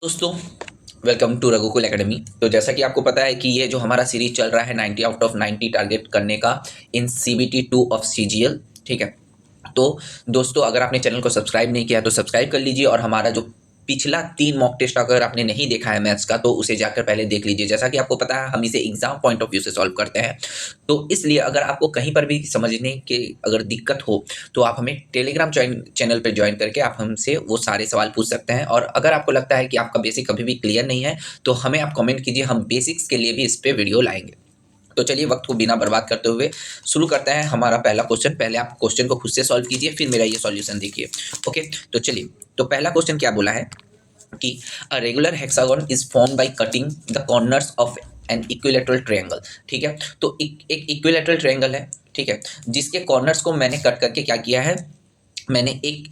दोस्तों, welcome to Raghukul academy. तो जैसा कि आपको पता है कि ये जो हमारा सीरीज चल रहा है 90 आउट ऑफ 90 टारगेट करने का इन CBT 2 ऑफ CGL। ठीक है। तो दोस्तों, अगर आपने चैनल को सब्सक्राइब नहीं किया तो सब्सक्राइब कर लीजिए, और हमारा जो पिछला 3 मॉक टेस्ट अगर आपने नहीं देखा है मैथ्स का तो उसे जाकर पहले देख लीजिए। जैसा कि आपको पता है हम इसे एग्जाम पॉइंट ऑफ व्यू से सॉल्व करते हैं, तो इसलिए अगर आपको कहीं पर भी समझने के अगर दिक्कत हो तो आप हमें टेलीग्राम चैनल पर ज्वाइन करके आप हमसे वो सारे सवाल पूछ सकते हैं। और अगर आपको लगता है कि आपका बेसिक कभी भी क्लियर नहीं है तो हमें आप कमेंट कीजिए, हम बेसिक्स के लिए भी इस पर वीडियो लाएंगे। तो चलिए वक्त को बिना बर्बाद करते हुए शुरू करते हैं हमारा पहला क्वेश्चन। पहले आप क्वेश्चन को खुद से सॉल्व कीजिए, फिर मेरा ये सॉल्यूशन देखिए। ओके, तो चलिए, तो पहला क्वेश्चन क्या बोला है कि a regular hexagon is form by cutting the corners of an equilateral triangle. ठीक है, तो एक इक्विलेटरल ट्रायंगल है, ठीक है, जिसके कॉर्नर्स को मैंने कट करके क्या किया है, मैंने एक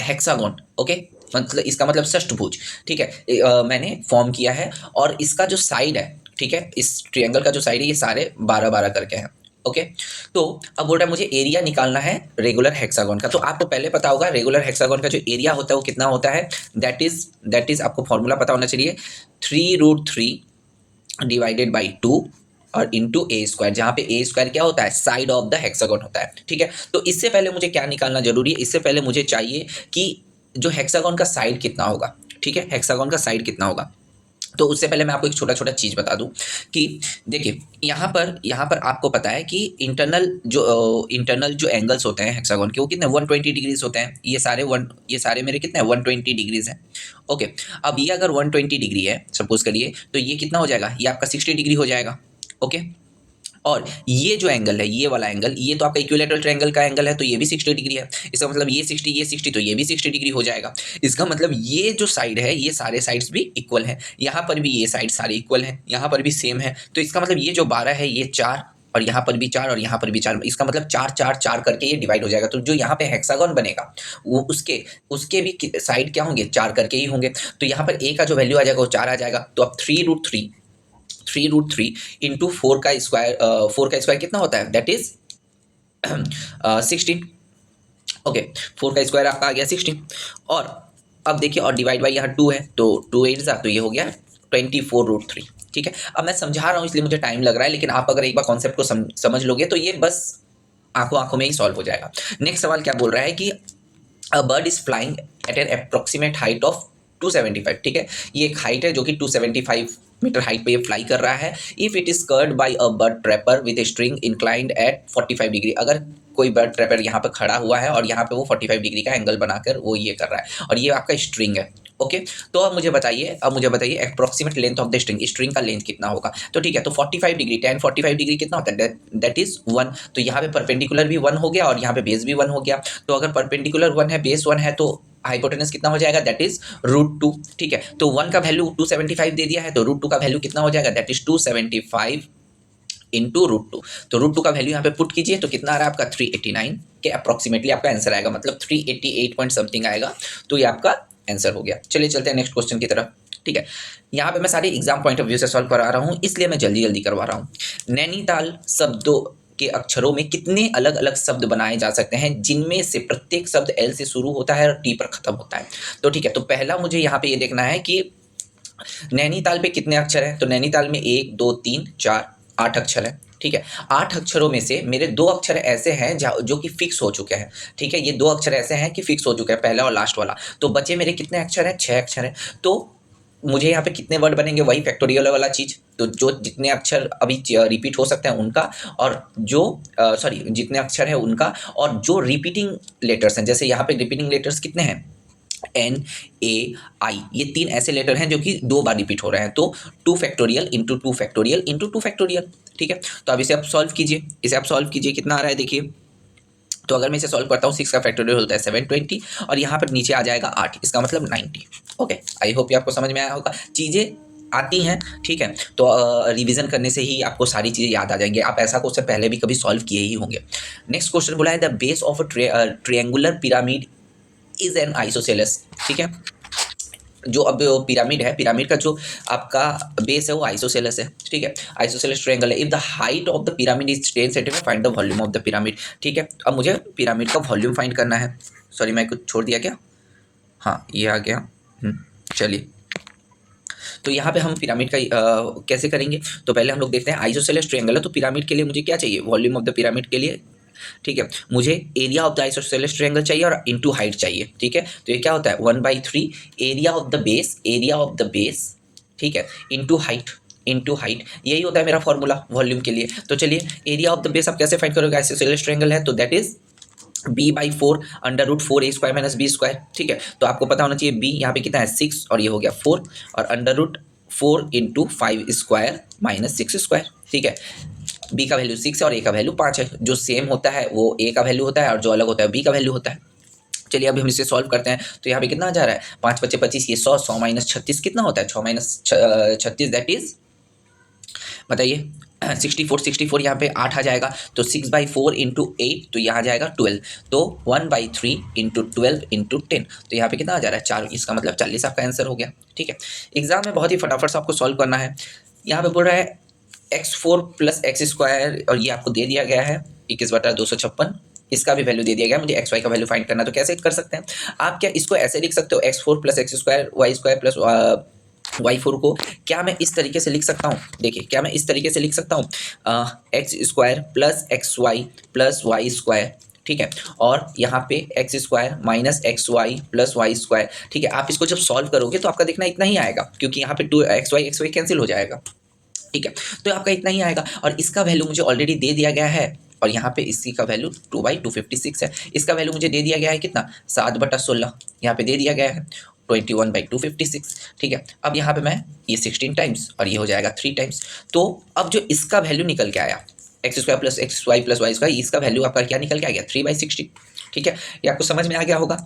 हेक्सागन, ओके, मतलब इसका मतलब षष्ठभुज, ठीक है, मैंने फॉर्म किया है। और इसका जो साइड है, ठीक है, इस ट्रायंगल का जो साइड है ये सारे 12-12 करके हैं। ओके, तो अब बोल रहा है मुझे एरिया निकालना है रेगुलर हेक्सागन का। तो आपको पहले पता होगा रेगुलर हेक्सागन का जो एरिया होता है वो कितना होता है, दैट इज आपको फॉर्मूला पता होना चाहिए, 3√3 डिवाइडेड बाई 2 और इंटू ए स्क्वायर, जहाँ पे ए स्क्वायर क्या होता है, साइड ऑफ द हेक्सागन होता है। ठीक है, तो इससे पहले मुझे क्या निकालना जरूरी है, इससे पहले मुझे चाहिए कि जो हेक्सागन का साइड कितना होगा। ठीक है, हेक्सागन का साइड कितना होगा। तो उससे पहले मैं आपको एक छोटा छोटा चीज़ बता दूं कि देखिए यहाँ पर आपको पता है कि इंटरनल जो एंगल्स होते हैं हेक्सागन के वो कितने 120 डिग्रीज होते हैं। ये सारे मेरे कितने 120 डिग्रीज हैं। ओके, अब ये अगर 120 डिग्री है सपोज करिए, तो ये कितना हो जाएगा, ये आपका 60 डिग्री हो जाएगा। ओके, और ये जो एंगल है, ये वाला एंगल, ये तो आपका इक्विलेटरल ट्रायंगल का एंगल है, तो ये भी 60 डिग्री है। इसका मतलब ये 60 तो ये भी 60 डिग्री हो जाएगा। इसका मतलब ये जो साइड है ये सारे साइड्स भी इक्वल हैं, यहाँ पर भी ये साइड सारे इक्वल हैं, यहाँ पर भी सेम है। तो इसका मतलब ये जो 12 है ये 4, और यहाँ पर भी 4 और यहाँ पर भी 4, इसका मतलब 4 4 4 करके ये डिवाइड हो जाएगा। तो जो यहाँ पे हेक्सागन बनेगा वो उसके उसके भी साइड क्या होंगे, 4 करके ही होंगे। तो यहाँ पर ए का जो वैल्यू आ जाएगा वो 4 आ जाएगा। तो अब 3√3 इंटू 4 का स्क्वायर कितना होता है, दैट इज 16। ओके, 4 का स्क्वायर आपका आ गया 16। और अब देखिए, और डिवाइड बाई यहाँ 2 है, तो 2 8 जा, तो ये हो गया 24√3। ठीक है, अब मैं समझा रहा हूँ इसलिए मुझे टाइम लग रहा है, लेकिन आप अगर एक बार कॉन्सेप्ट को समझ लोगे तो ये बस आंखों आंखों में ही सॉल्व हो जाएगा। नेक्स्ट सवाल क्या बोल रहा है कि a bird is flying eight N approximate height of 275। ठीक है, ये एक हाइट है जो कि 275 मीटर हाइट पे ये फ्लाई कर रहा है। If it is caught by a bird trapper with a string inclined at 45 degree. अगर कोई बर्ड ट्रैपर यहाँ पे खड़ा हुआ है और यहाँ पे वो 45 डिग्री का एंगल बनाकर वो ये कर रहा है, और ये आपका स्ट्रिंग है। ओके, तो अब मुझे बताइए approximate length of the string का लेंथ कितना होगा। तो ठीक है, तो 45 डिग्री, tan 45 डिग्री कितना होता है, दैट इज 1। तो यहाँ पे परपेंडिकुलर भी 1 हो गया और यहाँ पे बेस भी 1 हो गया। तो अगर परपेंडिकुलर 1 है, बेस 1 है, तो हाइपोटेनस कितना हो जाएगा, दैट इज √2। ठीक है, तो 1 का वैल्यू 275 दे दिया है, तो √2 का वैल्यू कितना हो जाएगा, दैट इज 275 इंटू √2। तो √2 का वैल्यू यहाँ पे पुट कीजिए, तो कितना आ रहा है आपका 389 के अप्रोक्सीमेटली आपका आंसर आएगा, मतलब 388 पॉइंट समथिंग आएगा। तो ये आपका आंसर हो गया। चलिए चलते हैं नेक्स्ट क्वेश्चन की तरफ। ठीक है, यहाँ पे मैं सारे एग्जाम पॉइंट ऑफ व्यू से सॉल्व करा रहा हूँ, इसलिए मैं जल्दी जल्दी करवा रहा हूँ। नैनीताल शब्दों के अक्षरों में कितने अलग अलग शब्द बनाए जा सकते हैं जिनमें से प्रत्येक शब्द एल से शुरू होता है और टी पर खत्म होता है। तो ठीक है, तो पहला मुझे यहाँ पे ये देखना है कि नैनीताल पे कितने अक्षर हैं। तो नैनीताल में 1 2 3 4 8 अक्षर है। ठीक है, 8 अक्षरों में से मेरे 2 अक्षर ऐसे हैं जो कि फिक्स हो चुके हैं। ठीक है, ये 2 अक्षर ऐसे हैं कि फिक्स हो चुके हैं, पहला और लास्ट वाला। तो बचे मेरे कितने अक्षर हैं, 6 अक्षर हैं। तो मुझे यहाँ पे कितने वर्ड बनेंगे, वही फैक्टोरियल वाला चीज़। तो जो जितने अक्षर अभी रिपीट हो सकते हैं उनका, और जो जितने अक्षर है उनका, और जो रिपीटिंग लेटर्स हैं, जैसे यहाँ पे रिपीटिंग लेटर्स कितने हैं, NAI, ये 3 ऐसे लेटर हैं जो कि 2 बार रिपीट हो रहे हैं। तो 2 factorial into 2 factorial into 2 factorial. ठीक है, तो अब इसे आप सॉल्व कीजिए, कितना आ रहा है देखिए। तो अगर मैं इसे सॉल्व करता हूँ, 6 का फैक्टोरियल होता है 720, और यहाँ पर नीचे आ जाएगा 8, इसका मतलब 90। ओके, आई होप ये आपको समझ में आया होगा। चीज़ें आती हैं, ठीक है, तो रिवीजन करने से ही आपको सारी चीज़ें याद आ जाएंगी। आप ऐसा क्वेश्चन पहले भी कभी सॉल्व किए ही होंगे। नेक्स्ट क्वेश्चन बोला है the base of a triangular pyramid is an isosceles. ठीक है, जो अब पिरामिड है, पिरामिड का जो आपका बेस है वो आइसोसेलेस है। ठीक है, आइसोसेलेस ट्रायंगल है। If the height of the pyramid is 10 centimetre, find the volume of the pyramid. ठीक है, अब मुझे पिरामिड का वॉल्यूम फाइंड करना है। सॉरी, मैं कुछ छोड़ दिया क्या, हाँ ये आ गया। चलिए, तो यहाँ पे हम पिरामिड का कैसे करेंगे, तो पहले हम लोग देखते हैं आइसोसेलेस ट्रायंगल है, तो पिरामिड के लिए मुझे क्या चाहिए, वॉल्यूम ऑफ द पिरामिड के लिए, ठीक है, मुझे area of the isosceles triangle चाहिए और इनटू हाइट चाहिए, ठीक है। तो ये क्या होता है 1/3 area of the base, area of the base, ठीक है, इनटू हाइट, इनटू हाइट, यही होता है मेरा फॉर्मूला वॉल्यूम के लिए। तो चलिए एरिया ऑफ द बेस आप कैसे फाइंड करोगे, आइसोसेलेस ट्रायंगल है तो that is b/4 √4a² - b², ठीक है। तो आपको पता होना चाहिए b यहाँ पे कितना है 6 और ये हो गया 4 और √4 × 5² - 6², ठीक है। b का वैल्यू 6 है और a का वैल्यू 5 है, जो सेम होता है वो a का वैल्यू होता है और जो अलग होता है b का वैल्यू होता है। चलिए अभी हम इसे सॉल्व करते हैं, तो यहाँ पे कितना आ जा रहा है 5 × 5 = 25, ये 100, 100 - 36 कितना होता है 6 - 36 दैट इज, बताइए 64, 64 यहाँ पे 8 आ जाएगा, तो 6/4 × 8 तो यहाँ आ जाएगा 12, तो 1/3 × 12 × 10, तो यहाँ पे कितना आ जा रहा है 4, इसका मतलब 40 आपका आंसर हो गया, ठीक है। एग्जाम में बहुत ही फटाफट से आपको सॉल्व करना है। यहाँ पे बोल रहा है x4 + x² और ये आपको दे दिया गया है 21/256, इसका भी वैल्यू दे दिया गया है, मुझे xy का वैल्यू फाइंड करना है। तो कैसे कर सकते हैं आप, क्या इसको ऐसे लिख सकते हो x4 + x² y² + y4 को क्या मैं इस तरीके से लिख सकता हूँ, देखिए क्या मैं इस तरीके से लिख सकता हूँ x² + xy + y², ठीक है, और यहाँ पे x² - xy + y², ठीक है। आप इसको जब सॉल्व करोगे तो आपका देखना इतना ही आएगा, क्योंकि यहाँ पे 2xy कैंसिल हो जाएगा, ठीक है। तो आपका इतना ही आएगा और इसका वैल्यू मुझे ऑलरेडी दे दिया गया है और यहाँ पे इसी का वैल्यू 2/256 है, इसका वैल्यू मुझे दे दिया गया है कितना 7/16, यहाँ पे दे दिया गया है 21/256, ठीक है। अब यहाँ पे मैं ये 16 टाइम्स और ये हो जाएगा 3 टाइम्स, तो अब जो इसका वैल्यू निकल के आया x² + xy + y², इसका वैल्यू आपका क्या निकल के आ गया 3/16, ठीक है। ये आपको समझ में आ गया होगा।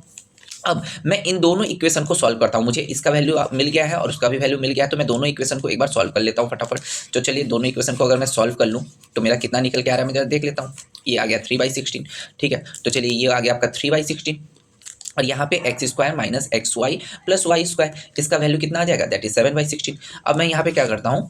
अब मैं इन दोनों इक्वेशन को सॉल्व करता हूँ, मुझे इसका वैल्यू मिल गया है और उसका भी वैल्यू मिल गया है, तो मैं दोनों इक्वेशन को एक बार सॉल्व कर लेता हूँ फटाफट। तो चलिए दोनों इक्वेशन को अगर मैं सॉल्व कर लूँ तो मेरा कितना निकल के आ रहा है मैं जरा देख लेता हूँ। ये आ गया 3/16, ठीक है। तो चलिए ये आ गया आपका 3/16 और यहाँ पे x² - xy + y², इसका वैल्यू कितना आ जाएगा दैट इज 7/16। अब मैं यहाँ पे क्या करता हूँ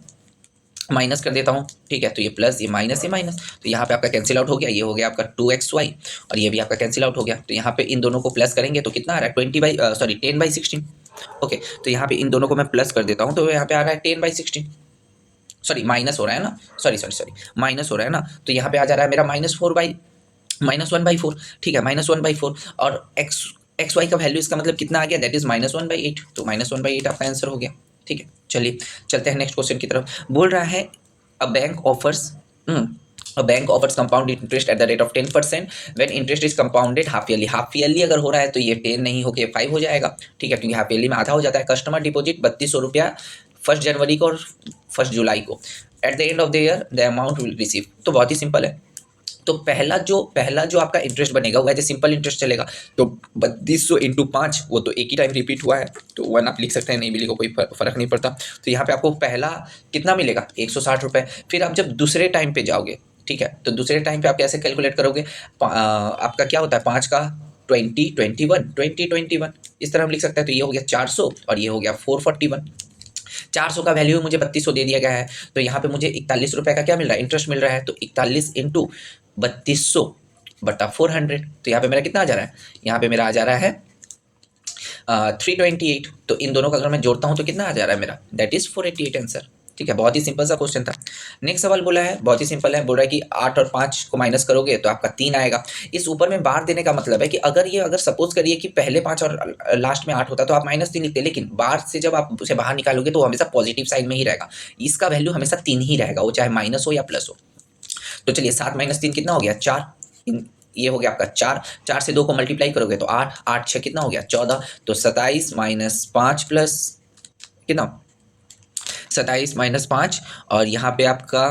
माइनस कर देता हूँ, ठीक है। तो ये प्लस, ये माइनस, ये माइनस, तो यहाँ पे आपका कैंसिल आउट हो गया, ये हो गया आपका 2xy और ये भी आपका कैंसिल आउट हो गया। तो यहाँ पे इन दोनों को प्लस करेंगे तो कितना आ रहा है 10/16, ओके। तो यहाँ पे इन दोनों को मैं प्लस कर देता हूँ तो यहाँ पे आ रहा है 10/16, सॉरी माइनस हो रहा है ना, सॉरी माइनस हो रहा है ना, तो यहाँ पे आ जा रहा है मेरा -1/4, ठीक है, -1/4 और xy का वैल्यू इसका मतलब कितना आ गया दैट इज -1/8, तो -1/8 आपका आंसर हो गया, ठीक है। चलिए चलते हैं नेक्स्ट क्वेश्चन की तरफ। बोल रहा है a bank offers compound interest at the rate of 10% when interest is compounded half yearly. Half yearly अगर हो रहा है तो ये 10 नहीं होके 5 हो जाएगा, ठीक है, क्योंकि हाफ ईयरली में आधा हो जाता है। कस्टमर डिपॉजिट 3200 रुपया 1 जनवरी को और 1 जुलाई को, at the end of the year the amount will receive. तो बहुत ही सिंपल है। तो पहला जो आपका इंटरेस्ट बनेगा वो एज ए सिंपल इंटरेस्ट चलेगा, तो 3200 × 5 वो तो एक ही टाइम रिपीट हुआ है, तो 1 आप लिख सकते हैं, नहीं भी लिखो कोई फर्क नहीं पड़ता। तो यहाँ पे आपको पहला कितना मिलेगा 160 रुपये। फिर आप जब दूसरे टाइम पे जाओगे, ठीक है, तो दूसरे टाइम पे आप कैसे कैलकुलेट करोगे, आपका क्या होता है 5 का 20 21 इस तरह हम लिख सकते हैं। तो ये हो गया 400 और ये हो गया 441। 400 का वैल्यू मुझे 3200 दे दिया गया है, तो यहाँ पे मुझे 41 रुपये का क्या मिल रहा है इंटरेस्ट मिल रहा है, तो 41 × 3200/400, तो यहाँ पे मेरा कितना आ जा रहा है, यहाँ पे मेरा आ जा रहा है 328। तो इन दोनों का अगर मैं जोड़ता हूँ तो कितना आ जा रहा है मेरा दैट इज 488 आंसर, ठीक है। बहुत ही सिंपल सा क्वेश्चन था। नेक्स्ट सवाल बोला है बहुत ही सिंपल है, बोल रहा है कि 8 और 5 को माइनस करोगे तो आपका 3 आएगा। इस ऊपर में बार देने का मतलब है कि अगर सपोज करिए कि पहले 5 और लास्ट में 8 होता तो आप -3 लिखते, लेकिन बार से जब आप उसे बाहर निकालोगे तो हमेशा पॉजिटिव साइन में ही रहेगा, इसका वैल्यू हमेशा 3 ही रहेगा, वो चाहे माइनस हो या प्लस हो। तो चलिए 7 - 3 कितना हो गया 4, ये हो गया आपका 4 से 2 को मल्टीप्लाई करोगे तो 8, 8 6 कितना हो गया 14, तो 27 - 5 प्लस कितना 27 - 5 और यहाँ पे आपका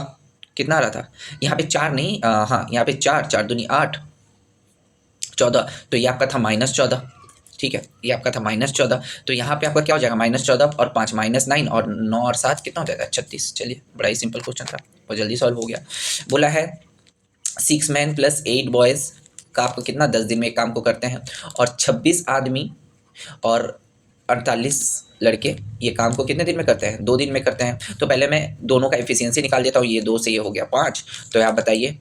कितना आ रहा था, यहाँ पे 4 नहीं, हाँ यहाँ पे 4 दूनी 8 14, तो ये आपका था -14, ठीक है, ये आपका था -14। तो यहाँ पे आपका क्या हो जाएगा -14 और 5 -9 और 9 और 7 कितना हो जाएगा 36। चलिए बड़ा ही सिंपल क्वेश्चन था, बहुत जल्दी सॉल्व हो गया। बोला है 6 मैन + 8 बॉयज़ का आपको कितना 10 दिन में एक काम को करते हैं, और 26 आदमी और 48 लड़के ये काम को कितने दिन में करते हैं 2 दिन में करते हैं। तो पहले मैं दोनों का एफिशिएंसी निकाल देता हूँ, ये 2 से ये हो गया 5, तो आप बताइए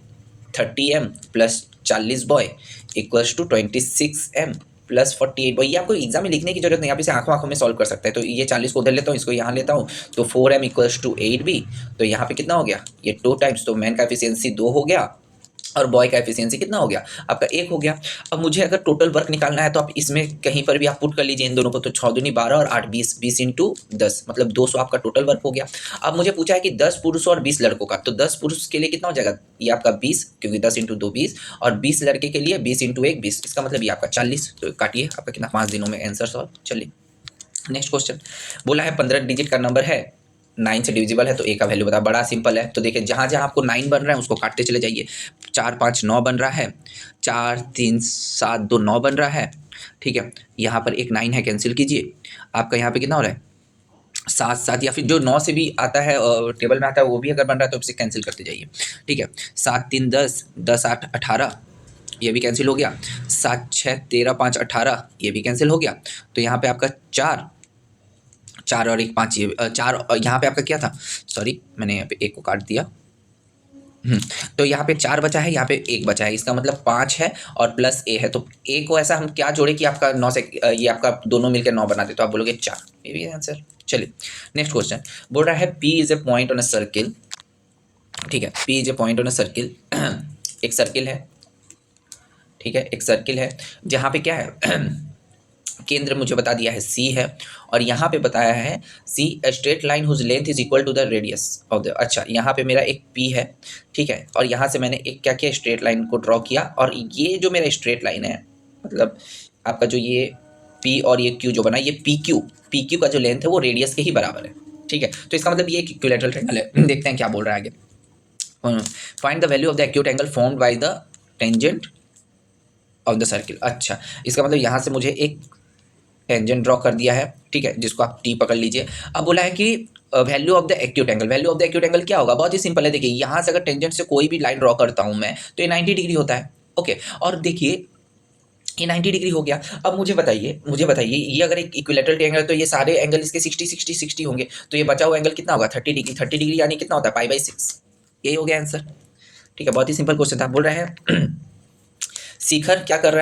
30m + 40 बॉय = 26m +48, ये आपको एग्जाम में लिखने की जरूरत नहीं, आप इसे आंखों आंखों में सॉल्व कर सकते हैं। तो ये 40 को उधर लेता हूँ, इसको यहाँ लेता हूँ, तो 4m = 8b, तो यहाँ पे कितना हो गया, ये 2 टाइम्स, तो मैन का एफिशिएंसी 2 हो गया और बॉय का एफिशिएंसी कितना हो गया आपका 1 हो गया। अब मुझे अगर टोटल वर्क निकालना है तो आप इसमें कहीं पर भी आप पुट कर लीजिए इन दोनों को, तो 6 दूनी 12 और 8 20, 20 × 10 मतलब 200 आपका टोटल वर्क हो गया। अब मुझे पूछा है कि 10 पुरुष और 20 लड़कों का, तो 10 पुरुष के लिए कितना हो जाएगा, ये आपका 20, क्योंकि 10 × 2 20, और 20 लड़के के लिए 20 × 1 20, इसका मतलब ये आपका 40। तो काटिए, आपका कितना 5 दिनों में आंसर सॉल्व। चलिए नेक्स्ट क्वेश्चन, बोला है 15 डिजिट का नंबर है, 9 से डिविजिबल है, तो ए का वैल्यू बता। बड़ा सिंपल है, तो देखिए जहाँ जहाँ आपको 9 बन रहा है उसको काटते चले जाइए। 4 5 9 बन रहा है, 4 3 7 2 9 बन रहा है, ठीक है। यहाँ पर एक 9 है, कैंसिल कीजिए, आपका यहाँ पे कितना हो रहा है 7 7, या फिर जो 9 से भी आता है टेबल में आता है वो भी अगर बन रहा है तो उसे कैंसिल करते जाइए, ठीक है। 7 3 10, 10 8 18, ये भी कैंसिल हो गया। 7 6 13 5 18, ये भी कैंसिल हो गया। तो यहाँ पे आपका 4 4 और 1 5, ये 4, और यहाँ पे आपका क्या था, सॉरी मैंने यहाँ पे 1 को काट दिया। तो यहाँ पे 4 बचा है, यहाँ पे 1 बचा है, इसका मतलब 5 है और प्लस ए है। तो ए को ऐसा हम क्या जोड़े कि आपका 9 से ये आपका दोनों मिलकर 9 बना दे, तो आप बोलोगे 4, ये भी आंसर। चलिए नेक्स्ट क्वेश्चन, बोल रहा है P is a point on a circle, ठीक है। P is a point on a circle, एक सर्किल है, ठीक है, एक सर्किल है जहाँ पे क्या है केंद्र मुझे बता दिया है C है, और यहाँ पे बताया है C a straight line whose length is equal to the radius of the, अच्छा यहाँ पे मेरा एक P है, ठीक है, और यहाँ से मैंने एक क्या किया, स्ट्रेट लाइन को ड्रॉ किया, और ये जो मेरा स्ट्रेट लाइन है, मतलब आपका जो ये P और ये Q जो बना, ये PQ का जो लेंथ है वो रेडियस के ही बराबर है, ठीक है। तो इसका मतलब ये एक इक्विलैटरल ट्रायंगल है। देखते हैं क्या बोल रहा है आगे। Find the value of the acute angle formed by the tangent of the circle. अच्छा, इसका मतलब यहाँ से मुझे एक टेंजेंट ड्रॉ कर दिया है, ठीक है, जिसको आप टी पकड़ लीजिए। अब बोला है कि value of the acute angle, value of the acute angle क्या होगा, बहुत ही सिंपल है। देखिए यहाँ से अगर टेंजेंट से कोई भी लाइन ड्रॉ करता हूँ मैं, तो ये 90 डिग्री होता है, ओके। और देखिए ये 90 डिग्री हो गया। अब मुझे बताइए ये अगर एक इक्विलैटरल ट्रायंगल है तो ये सारे एंगल इसके 60 60 60 होंगे, तो ये बचा हुआ एंगल कितना होगा 30 डिग्री। 30 डिग्री यानी कितना होता है π/6, यही हो गया आंसर, ठीक है। बहुत ही सिंपल क्वेश्चन था। बोल रहे हैं शिखर क्या कर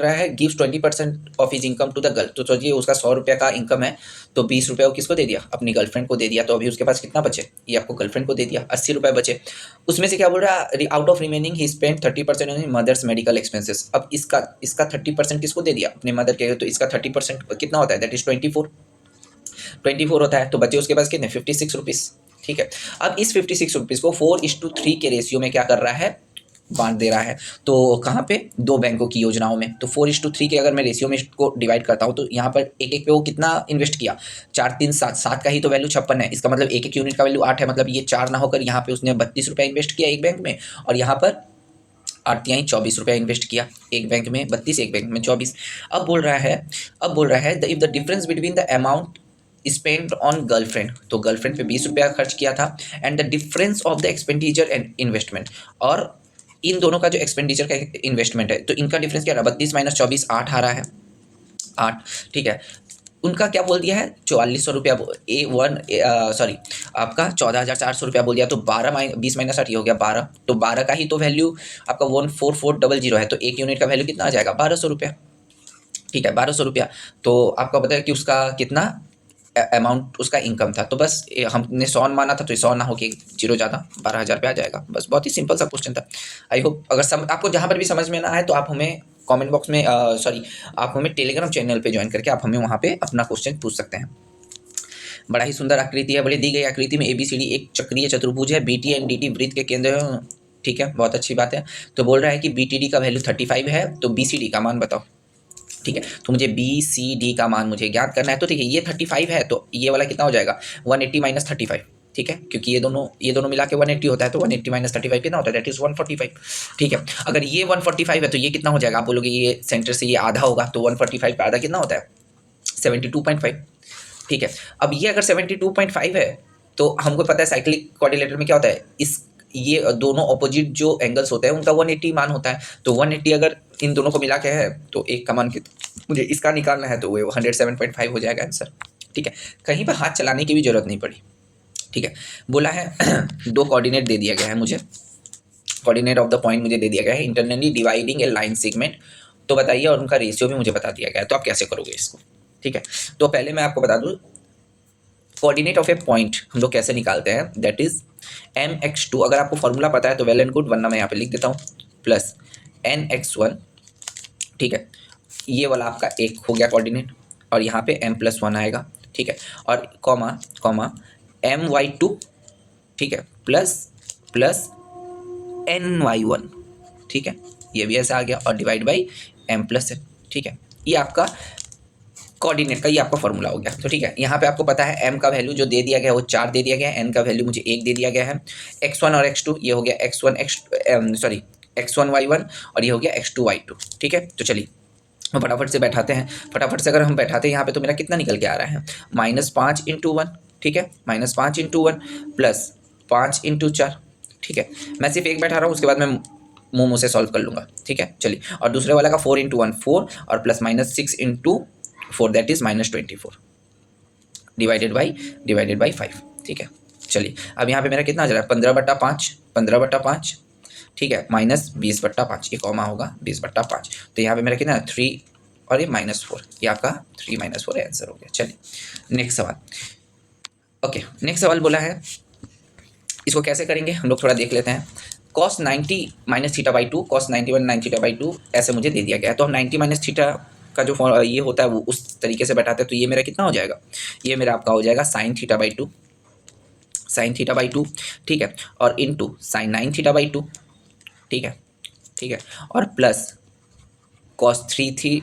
रहा है, gives 20% of his income to the girl. तो सोचिए उसका 100 रुपये का इनकम है, तो 20 रुपये वो किसको दे दिया, अपनी गर्लफ्रेंड को दे दिया। तो अभी उसके पास कितना बचे, ये आपको गर्लफ्रेंड को दे दिया, 80 रुपये बचे। उसमें से क्या बोल रहा है, out of remaining he spend 30% on mother's medical expenses. अब इसका 30% किसको दे दिया, अपने मदर के, तो इसका 30% कितना होता है, दैट इज 24 होता है। तो बचे उसके पास कितने 56 रुपीज़, ठीक है। अब इस 56 रुपीज़ को 4:3 के रेशियो में क्या कर रहा है, बांट दे रहा है। तो कहाँ पे, 2 बैंकों की योजनाओं में। तो 4:3 के अगर मैं रेशियो में इसको डिवाइड करता हूँ, तो यहाँ पर एक पे वो कितना इन्वेस्ट किया, 4 3 7, 7 का ही तो वैल्यू 56 है, इसका मतलब एक यूनिट का वैल्यू 8 है, मतलब ये 4 ना होकर यहाँ पे उसने 32 रुपये इन्वेस्ट किया एक बैंक में, और यहाँ पर 8 तिहाई 24 रुपये इन्वेस्ट किया, एक बैंक में 32, एक बैंक में 24। अब बोल रहा है if the difference between the amount spend on girlfriend, तो गर्लफ्रेंड पे 20 रुपया खर्च किया था, and the difference of the expenditure and investment, और इन दोनों का जो एक्सपेंडिचर का इन्वेस्टमेंट है, तो इनका डिफरेंस क्या रहा, 32 - 24 8 आ रहा है, 8, ठीक है। उनका क्या बोल दिया है, 4400 रुपया, सॉरी आपका 14,400 रुपया बोल दिया। तो 20 - 8 ये हो गया 12, तो 12 का ही तो वैल्यू आपका 14400 है, तो एक यूनिट का वैल्यू कितना आ जाएगा 1200 रुपया, ठीक है 1200 रुपया। तो आपका पता है कि उसका कितना अमाउंट उसका इनकम था, तो बस हमने 100 माना था, तो 100 ना होके 0 ज़्यादा 12,000 पे आ जाएगा। बस बहुत ही सिंपल सा क्वेश्चन था। आई होप अगर आपको जहाँ पर भी समझ में ना आए तो आप हमें कमेंट बॉक्स में आप हमें टेलीग्राम चैनल पे ज्वाइन करके आप हमें वहाँ पे अपना क्वेश्चन पूछ सकते हैं। बड़ा ही सुंदर आकृति है, बड़ी दी गई आकृति में ABCD एक चक्रीय चतुर्भुज है, BT एंड DT वृत्त के केंद्र, ठीक है, बहुत अच्छी बात है। तो बोल रहा है कि BTD का वैल्यू 35 है, तो BCD का मान बताओ, ठीक है। तो मुझे BCD का मान मुझे ज्ञात करना है। तो ठीक है, ये 35 है, तो ये वाला कितना हो जाएगा 180 - 35, ठीक है, क्योंकि ये दोनों मिला के 180 होता है, तो 180 - 35 कितना होता है, दैट इज 145, ठीक है। अगर ये 145 है तो ये कितना हो जाएगा, आप बोलोगे ये सेंटर से ये आधा होगा, तो 145 का आधा कितना होता है 72.5, ठीक है। अब ये अगर 72.5 है, तो हमको पता है साइक्लिक कोऑर्डिनेटर में क्या होता है, ये दोनों ऑपोजिट जो एंगल्स होते हैं उनका 180 मान होता है। तो 180 अगर इन दोनों को मिला के है, तो एक का मान मुझे इसका निकालना है, तो वो 107.5 हो जाएगा आंसर, ठीक है। कहीं पर हाथ चलाने की भी जरूरत नहीं पड़ी, ठीक है। बोला है 2 कोऑर्डिनेट दे दिया गया है मुझे, कोऑर्डिनेट ऑफ द पॉइंट मुझे दे दिया गया है, इंटरनली डिवाइडिंग ए लाइन सेगमेंट। तो बताइए, और उनका रेशियो भी मुझे बता दिया गया है, तो आप कैसे करोगे इसको, ठीक है। तो पहले मैं आपको बता दूँ कोऑर्डिनेट ऑफ ए पॉइंट हम लोग कैसे निकालते हैं, दैट इज mx2, अगर आपको फॉर्मूला पता है तो वेल एंड गुड, वरना मैं यहाँ पे लिख देता हूँ, प्लस nx1, ठीक है, ये वाला आपका एक हो गया कोऑर्डिनेट, और यहाँ पे m+1 आएगा, ठीक है, और कॉमा कॉमा my2, ठीक है, प्लस प्लस ny1, ठीक है, ये भी ऐसा आ गया, और डिवाइड बाई m+n, ठीक है। ये आपका कोऑर्डिनेट का ये आपका फॉर्मूला हो गया। तो ठीक है, यहाँ पे आपको पता है m का वैल्यू जो दे दिया गया है वो 4 दे दिया गया है, n का वैल्यू मुझे 1 दे दिया गया है, x1 और x2 ये हो गया x1 y1 और ये हो गया x2 y2, ठीक है। तो चलिए हम फटाफट से बैठाते हैं, फटाफट से अगर हम बैठाते हैं यहाँ पे तो मेरा कितना निकल के आ रहा है, -5 × 1, ठीक है, -5 × 1 प्लस 5 × 4, ठीक है। मैं सिर्फ एक बैठा रहा हूँ, उसके बाद मैं मुँह से सॉल्व कर लूँगा, ठीक है। चलिए, और दूसरे वाला का 4 × 1 4 और plus -6 × 4 that is -24 divided by 5, ठीक है। चलिए, अब यहाँ पे मेरा कितना आ जा रहा है, 15/5, ठीक है, -20/5, ये कॉमा होगा 20/5, तो यहाँ पे मेरा कितना है 3 और ये -4, ये आपका 3 - 4 आंसर हो गया। चलिए नेक्स्ट सवाल, ओके, नेक्स्ट सवाल बोला है, इसको कैसे करेंगे हम लोग थोड़ा देख लेते हैं। cos 90 - θ/2 cos 91 θ/2 ऐसे मुझे दे दिया गया है, तो हम 90 - θ का जो ये होता है वो उस तरीके से बैठाते हैं, तो ये मेरा कितना हो जाएगा, ये मेरा आपका हो जाएगा sin θ/2, ठीक है, और इंटू sin 9 θ/2, ठीक है, ठीक है, और प्लस cos 3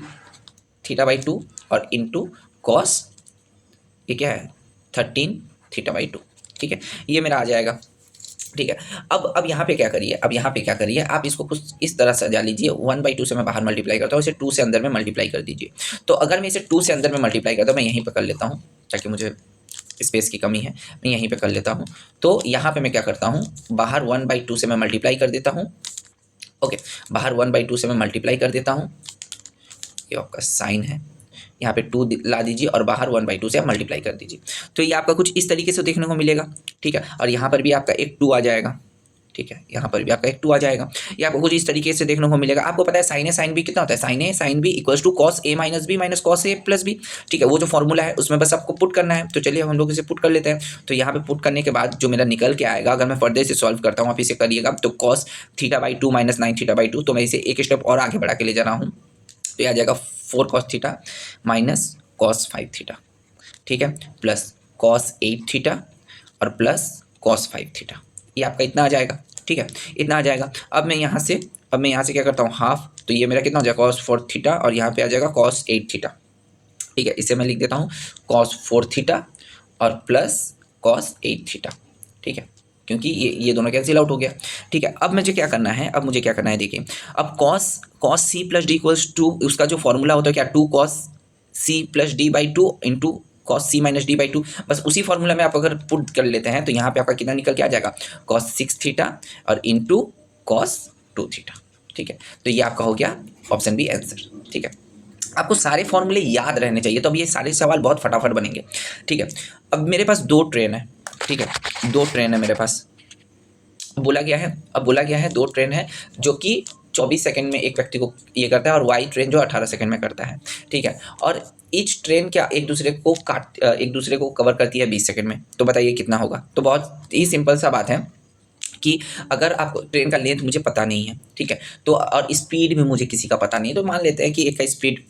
θ/2 और इंटू cos, ये क्या है 13 θ/2, ठीक है, ये मेरा आ जाएगा, ठीक है। अब यहाँ पे क्या करिए, अब यहाँ पे क्या करिए, आप इसको कुछ इस तरह सजा लीजिए, 1/2 से मैं बाहर मल्टीप्लाई करता हूँ, इसे 2 से अंदर में मल्टीप्लाई कर दीजिए। तो अगर मैं इसे 2 से अंदर में मल्टीप्लाई करता हूँ, मैं यहीं पे कर लेता हूँ ताकि मुझे स्पेस की कमी है, मैं यहीं पे कर लेता हूँ। तो यहाँ पे मैं क्या करता हूँ, बाहर 1/2 से मैं मल्टीप्लाई कर देता हूँ, ओके, बाहर 1/2 से मैं मल्टीप्लाई कर देता हूँ, ये आपका साइन है, यहाँ पे 2 ला दीजिए और बाहर 1/2 से आप मल्टीप्लाई कर दीजिए, तो ये आपका कुछ इस तरीके से देखने को मिलेगा, ठीक है। और यहाँ पर भी आपका एक 2 आ जाएगा, ठीक है, यहाँ पर भी आपका एक 2 आ जाएगा, ये आपको कुछ इस तरीके से देखने को मिलेगा। आपको पता है साइन ए साइन बी कितना होता है, sine A sine B equals to cos a - b - cos a + b, ठीक है, वो जो फॉर्मूला है उसमें बस आपको पुट करना है। तो चलिए हम लोग इसे पुट कर लेते हैं। तो यहाँ पे पुट करने के बाद जो मेरा निकल के आएगा, अगर मैं फर्दर से सॉल्व करता हूँ, आप इसे करिएगा, तो cos θ/2 - 9 θ/2, तो मैं इसे एक स्टेप और आगे बढ़ा के ले जा रहा हूँ, तो ये आ जाएगा 4 cos θ माइनस cos 5 θ, ठीक है, प्लस cos 8 θ और प्लस cos 5 θ, ये आपका इतना आ जाएगा, ठीक है, इतना आ जाएगा। अब मैं यहाँ से क्या करता हूँ, हाफ, तो ये मेरा कितना हो जाएगा cos 4 θ और यहाँ पे आ जाएगा cos 8 θ, ठीक है, इसे मैं लिख देता हूँ cos 4 θ और प्लस cos 8 θ, ठीक है, क्योंकि ये दोनों कैंसिल आउट हो गया, ठीक है। अब मुझे क्या करना है, देखिए, अब cos c + d equals to, उसका जो फॉर्मूला होता है क्या, 2 cos c + d/2 into cos c - d/2, बस उसी फॉर्मूला में आप अगर पुट कर लेते हैं तो यहाँ पे आपका कितना निकल के आ जाएगा, cos 6 θ और इंटू cos 2 θ, ठीक है। तो ये आपका हो गया ऑप्शन बी आंसर, ठीक है। आपको सारे फॉर्मूले याद रहने चाहिए, तो अब ये सारे सवाल बहुत फटाफट बनेंगे, ठीक है। अब मेरे पास 2 ट्रेन है, ठीक है, 2 ट्रेन है मेरे पास, बोला गया है 2 ट्रेन है जो कि 24 सेकंड में एक व्यक्ति को ये करता है, और वाई ट्रेन जो 18 सेकंड में करता है, ठीक है। और ईच ट्रेन क्या एक दूसरे को कवर करती है 20 सेकंड में, तो बताइए कितना होगा। तो बहुत ही सिंपल सा बात है कि अगर आपको ट्रेन का लेंथ मुझे पता नहीं है, ठीक है, तो और स्पीड भी मुझे किसी का पता नहीं है, तो मान लेते हैं कि एक का स्पीड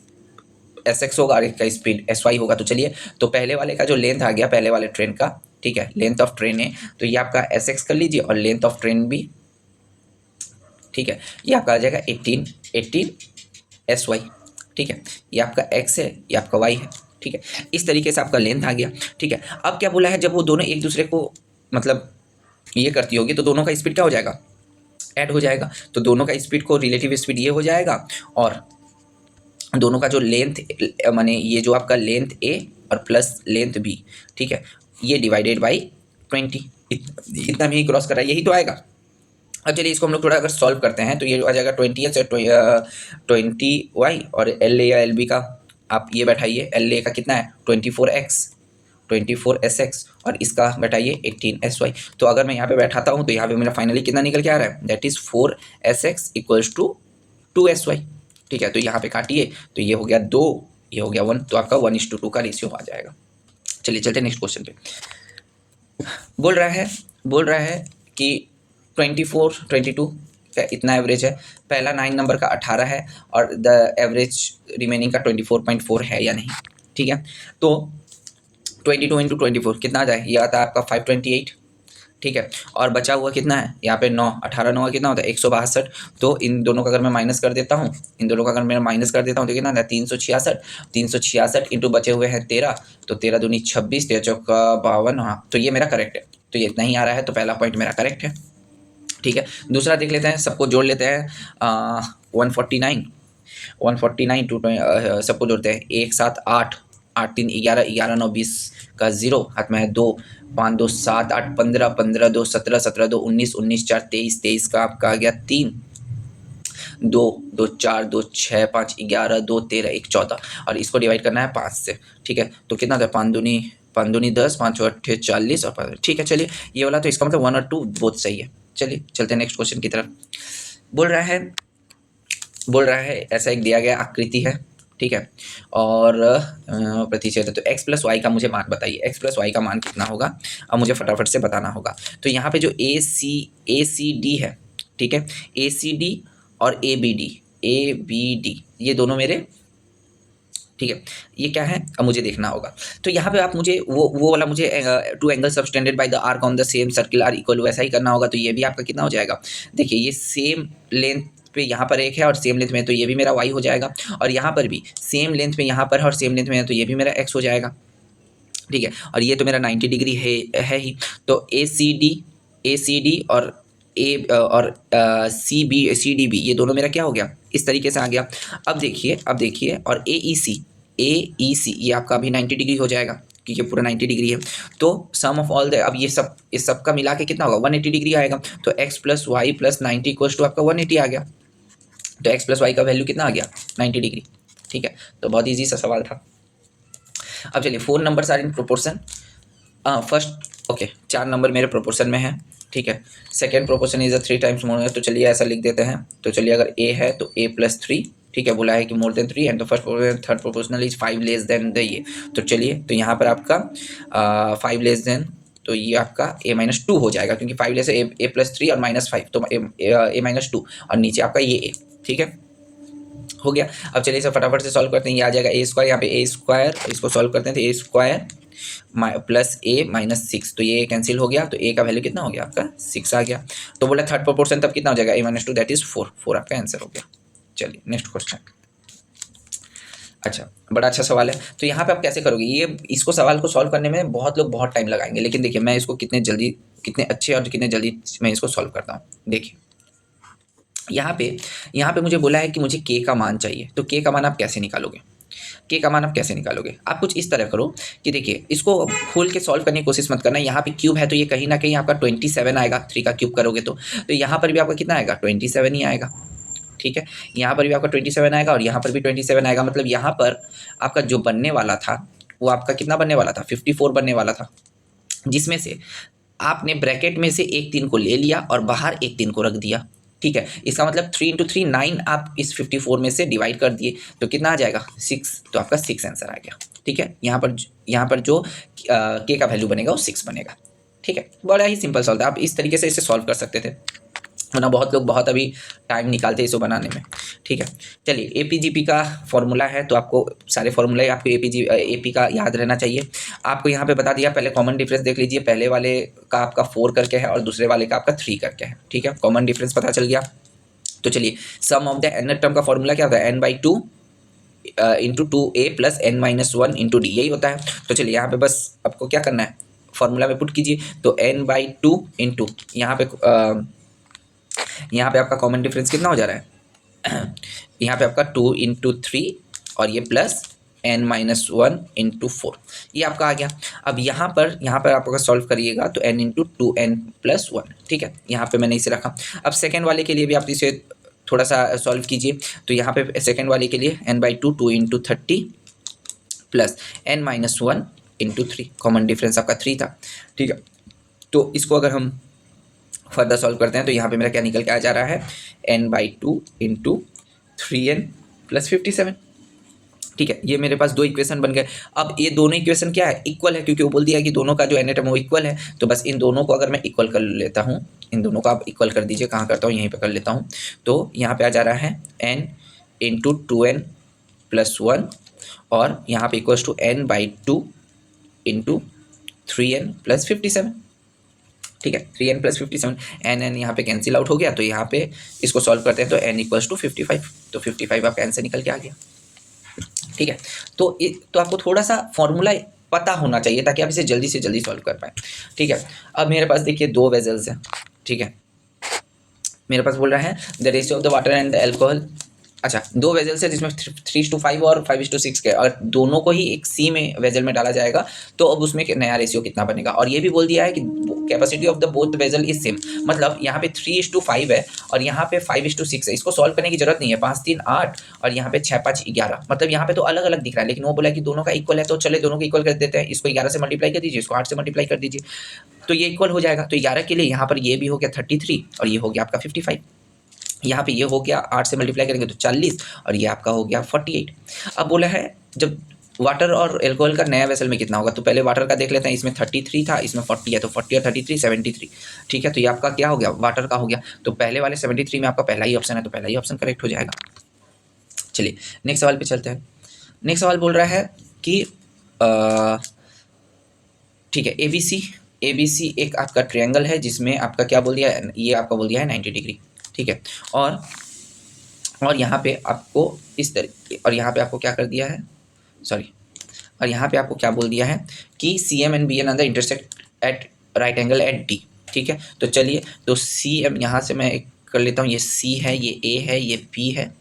SX होगा और एक का स्पीड SY होगा। तो चलिए, तो पहले वाले का जो लेंथ आ गया, पहले वाले ट्रेन का, ठीक है, लेंथ ऑफ ट्रेन है, तो ये आपका SX कर लीजिए और लेंथ ऑफ ट्रेन भी, ठीक है, ये आपका आ जाएगा 18 SY, ठीक है, ये आपका X है, ये आपका Y है, ठीक है। इस तरीके से आपका लेंथ आ गया, ठीक है। अब क्या बोला है, जब वो दोनों एक दूसरे को मतलब ये करती होगी तो दोनों का स्पीड क्या हो जाएगा, ऐड हो जाएगा। तो दोनों का स्पीड को रिलेटिव स्पीड ये हो जाएगा, और दोनों का जो लेंथ माने ये जो आपका लेंथ A और प्लस लेंथ B, ठीक है, ये डिवाइडेड बाई 20, इतना भी क्रॉस कर रहा है, यही तो आएगा। अब चलिए इसको हम लोग थोड़ा अगर सॉल्व करते हैं तो ये आ जाएगा 20 से 20y और LA या LB का आप ये बैठाइए, LA का कितना है 24SX और इसका बैठाइए 18SY। तो अगर मैं यहाँ पे बैठाता हूँ तो यहाँ पे मेरा फाइनली कितना निकल के आ रहा है, दैट इज़ 4SX = 2SY, ठीक है, तो यहाँ पे काटिए तो ये हो गया 2, ये हो गया 1, तो आपका 1:2 का रेशियो आ जाएगा। चलिए चलते नेक्स्ट क्वेश्चन पे। बोल रहा है कि 24 22 का इतना एवरेज है। पहला 9 नंबर का 18 है और द एवरेज रिमेनिंग का 24.4 है या नहीं। ठीक है, तो 22 इंटू 24 कितना आ जाए, ये आता है आपका 528। ठीक है, और बचा हुआ कितना है यहाँ पे 9, 18 9 का कितना होता है 162। तो इन दोनों का अगर मैं माइनस कर देता हूँ, इन दोनों का अगर मैं माइनस कर देता हूँ तो कितना आता है 366। 366 इंटू बचे हुए हैं 13, तो 13 दूनी 26, 13 चौका 52। हाँ, तो ये मेरा करेक्ट है, तो ये इतना ही आ रहा है, तो पहला पॉइंट मेरा करेक्ट है। ठीक है, दूसरा देख लेते हैं, सबको जोड़ लेते हैं। 149 149 टू सबको जोड़ते हैं, 1 7 8 8 3 11 11 9 20 का 0 हाथ में है 2, 5 2 7 8 15 15 2 17 17 2 19 19 4 23 23 का आपका आ गया 3, 2 2 4 2 6 5 11 2 13 1 14, और इसको डिवाइड करना है 5 से। ठीक है, तो कितना था 5 दूनी 10, 5 8 40 और 5। ठीक है, चलिए ये वाला तो इसका मतलब 1 और 2 बहुत सही है। चलिए चलते हैं नेक्स्ट क्वेश्चन की तरफ। बोल रहा है ऐसा एक दिया गया आकृति है। ठीक है, और प्रतिच्छेद है, तो x प्लस वाई का मुझे मान बताइए, x प्लस वाई का मान कितना होगा, अब मुझे फटाफट से बताना होगा। तो यहाँ पे जो ए सी डी है, ठीक है, ए सी डी और ए बी डी ये दोनों मेरे, ठीक है, ये क्या है अब मुझे देखना होगा। तो यहाँ पे आप मुझे वो वाला मुझे 2 angle subtended by the arc on the same circle are equal वैसा ही करना होगा। तो ये भी आपका कितना हो जाएगा, देखिए ये सेम लेंथ पे यहाँ पर एक है और सेम लेंथ में, तो ये भी मेरा y हो जाएगा, और यहाँ पर भी सेम लेंथ में यहाँ पर है और सेम लेंथ में है, तो ये भी मेरा x हो जाएगा। ठीक है, और ये तो मेरा 90 डिग्री है ही, तो ए सी डी और सी डी बी ये दोनों मेरा क्या हो गया, इस तरीके से आ गया। अब देखिए और ए ई सी ये आपका अभी 90 डिग्री हो जाएगा, क्योंकि पूरा 90 डिग्री है। तो सम ऑफ ऑल द, अब ये सब का मिला के कितना होगा 180 डिग्री आएगा। तो x plus Y plus 90 equals to आपका 180 आ गया। तो x प्लस वाई का वैल्यू कितना आ गया 90 डिग्री। ठीक है, तो बहुत ईजी सा सवाल था। अब चलिए 4 numbers are in proportion. First okay 4 number मेरे प्रोपोर्शन में है। ठीक है, second proportion is 3 times more, तो चलिए ऐसा लिख देते हैं। तो चलिए अगर a है तो a प्लस 3, ठीक है, बोला है कि more than 3, and the first third proportional is 5 less than the ये। तो चलिए तो यहाँ पर आपका 5 लेस देन, तो ये आपका a माइनस 2 हो जाएगा, क्योंकि 5 लेस a प्लस 3 और माइनस 5, तो a माइनस 2 और नीचे आपका ये a। ठीक है, हो गया। अब चलिए इसे फटाफट से सॉल्व करते हैं। ये आ जाएगा ए स्क्वायर, यहाँ पे ए स्क्वायर, इसको सॉल्व करते हैं तो ए स्क्वायर प्लस ए माइनस 6, तो ये कैंसिल हो गया, तो ए का वैल्यू कितना हो गया आपका 6 आ गया। तो बोला थर्ड प्रोपोर्शन तब कितना हो जाएगा a माइनस 2 दैट इज 4 आपका आंसर हो गया। चलिए नेक्स्ट क्वेश्चन। अच्छा, बड़ा अच्छा सवाल है। तो यहाँ पे आप कैसे करोगे, ये इसको सवाल को सॉल्व करने में बहुत लोग बहुत टाइम लगाएंगे, लेकिन देखिए मैं इसको कितने अच्छे और कितने जल्दी मैं इसको सॉल्व करता हूँ। देखिए यहाँ पे मुझे बोला है कि मुझे k का मान चाहिए, तो k का मान आप कैसे निकालोगे, आप कुछ इस तरह करो कि देखिए इसको खोल के सॉल्व करने की कोशिश मत करना। यहाँ पे क्यूब है तो ये कहीं ना कहीं आपका 27 आएगा, 3 का क्यूब करोगे तो यहाँ पर भी आपका कितना आएगा 27 ही आएगा। ठीक है, यहाँ पर भी आपका 27 आएगा और यहाँ पर भी 27 आएगा। मतलब यहाँ पर आपका जो बनने वाला था वो आपका कितना बनने वाला था 54 बनने वाला था, जिसमें से आपने ब्रैकेट में से एक 3 को ले लिया और बाहर एक 3 को रख दिया। ठीक है, इसका मतलब 3 इंटू 3 9 आप इस 54 में से डिवाइड कर दिए, तो कितना आ जाएगा 6, तो आपका 6 आंसर आ गया। ठीक है, यहाँ पर जो के का वैल्यू बनेगा वो 6 बनेगा। ठीक है, बड़ा ही सिंपल सॉल्व था, आप इस तरीके से इसे सॉल्व कर सकते थे, वरना बहुत लोग बहुत अभी टाइम निकालते हैं इसको बनाने में। ठीक है, चलिए एपीजीपी का फॉर्मूला है, तो आपको सारे फॉर्मूले आपको एपी का याद रहना चाहिए। आपको यहाँ पे बता दिया, पहले कॉमन डिफरेंस देख लीजिए, पहले वाले का आपका 4 करके है और दूसरे वाले का आपका 3 करके है। ठीक है, कॉमन डिफरेंस पता चल गया। तो चलिए सम ऑफ द एन टर्म का फॉर्मूला क्या होता है n/2 into 2a plus n minus 1 into D, यही होता है। तो चलिए यहाँ पे बस आपको क्या करना है, फॉर्मूला में पुट कीजिए, तो n/2 इंटू यहाँ पे आपका कॉमन डिफरेंस कितना हो जा रहा है यहाँ पे आपका 2 इंटू 3 और ये प्लस n माइनस 1 इंटू 4, ये आपका आ गया। अब यहाँ पर आप अगर सॉल्व करिएगा तो n इंटू 2n प्लस 1। ठीक है, यहाँ पे मैंने इसे रखा। अब सेकेंड वाले के लिए भी आप इसे थोड़ा सा सॉल्व कीजिए, तो यहाँ पे सेकेंड वाले के लिए n/2 2 into 30 plus n minus 1 into 3, common difference आपका 3 था। ठीक है, तो इसको अगर हम फर्दर सॉल्व करते हैं तो यहाँ पे मेरा क्या निकल के आ जा रहा है n/2 इंटू 3n प्लस 57। ठीक है, ये मेरे पास दो इक्वेशन बन गए। अब ये दोनों इक्वेशन क्या है, इक्वल है, क्योंकि वो बोल दिया है कि दोनों का जो एन एटम वो इक्वल है। तो बस इन दोनों को अगर मैं इक्वल कर लेता हूँ, इन दोनों को आप इक्वल कर दीजिए, कहाँ करता हूँ, यहीं पे कर लेता हूँ। तो यहाँ पे आ जा रहा है n इंटू 2n प्लस 1 और यहाँ पे equals to n/2 into 3n plus 57। ठीक है, 3n प्लस 57, n यहाँ पे कैंसिल आउट हो गया। तो यहाँ पे इसको सॉल्व करते हैं तो n इक्वल्स टू 55, तो 55 आपका आंसर निकल के आ गया। ठीक है, तो आपको थोड़ा सा फॉर्मूला पता होना चाहिए ताकि आप इसे जल्दी से जल्दी सॉल्व कर पाए। ठीक है, अब मेरे पास देखिए दो वेजल्स हैं। ठीक है, मेरे पास बोल रहा है the ratio of the water and the alcohol. अच्छा, दो वेजल्स है जिसमें 3:5 और 5:6 के, अगर दोनों को ही एक सी में वेजल में डाला जाएगा तो अब उसमें नया रेशियो कितना बनेगा। और ये भी बोल दिया है कि capacity of the both vessel is same, मतलब यहाँ पे 3:5 है और यहाँ पे 5:6 है। इसको सॉल्व करने की जरूरत नहीं है, 5 3 8 और यहाँ पे 6 5 11, मतलब यहाँ पे तो अलग अलग दिख रहा है, लेकिन वो बोला कि दोनों का इक्वल है, तो चले दोनों को इक्वल कर देते हैं। इसको 11 से मल्टीप्लाई कर दीजिए, इसको 8 से मल्टीप्लाई कर दीजिए, तो ये इक्वल हो जाएगा। तो 11 के लिए यहाँ पर ये भी हो गया 33 और ये हो गया आपका 55। यहाँ पे ये हो गया 8 से मल्टीप्लाई करेंगे तो 40 और ये आपका हो गया 48। अब बोला है जब वाटर और एल्कोहल का नया वेसल में कितना होगा, तो पहले वाटर का देख लेते हैं। इसमें 33 था, इसमें 40 है, तो 40 और 33 73। ठीक है, तो ये आपका क्या हो गया, वाटर का हो गया। तो पहले वाले 73 में आपका पहला ही ऑप्शन है, तो पहला ही ऑप्शन करेक्ट हो जाएगा। चलिए नेक्स्ट सवाल पे चलते हैं। नेक्स्ट सवाल बोल रहा है कि ठीक है, ABC एक आपका ट्रायंगल है जिसमें आपका क्या बोल दिया है, ये आपका बोल दिया है 90 डिग्री। ठीक है, और यहाँ पे आपको इस तरह, और यहाँ पे आपको क्या कर दिया है, सॉरी, और यहाँ पे आपको क्या बोल दिया है कि CM and BN are the intersect at right angle at D। ठीक है, तो चलिए, तो CM यहाँ से मैं एक कर लेता हूँ, ये C है, ये A है, ये B है,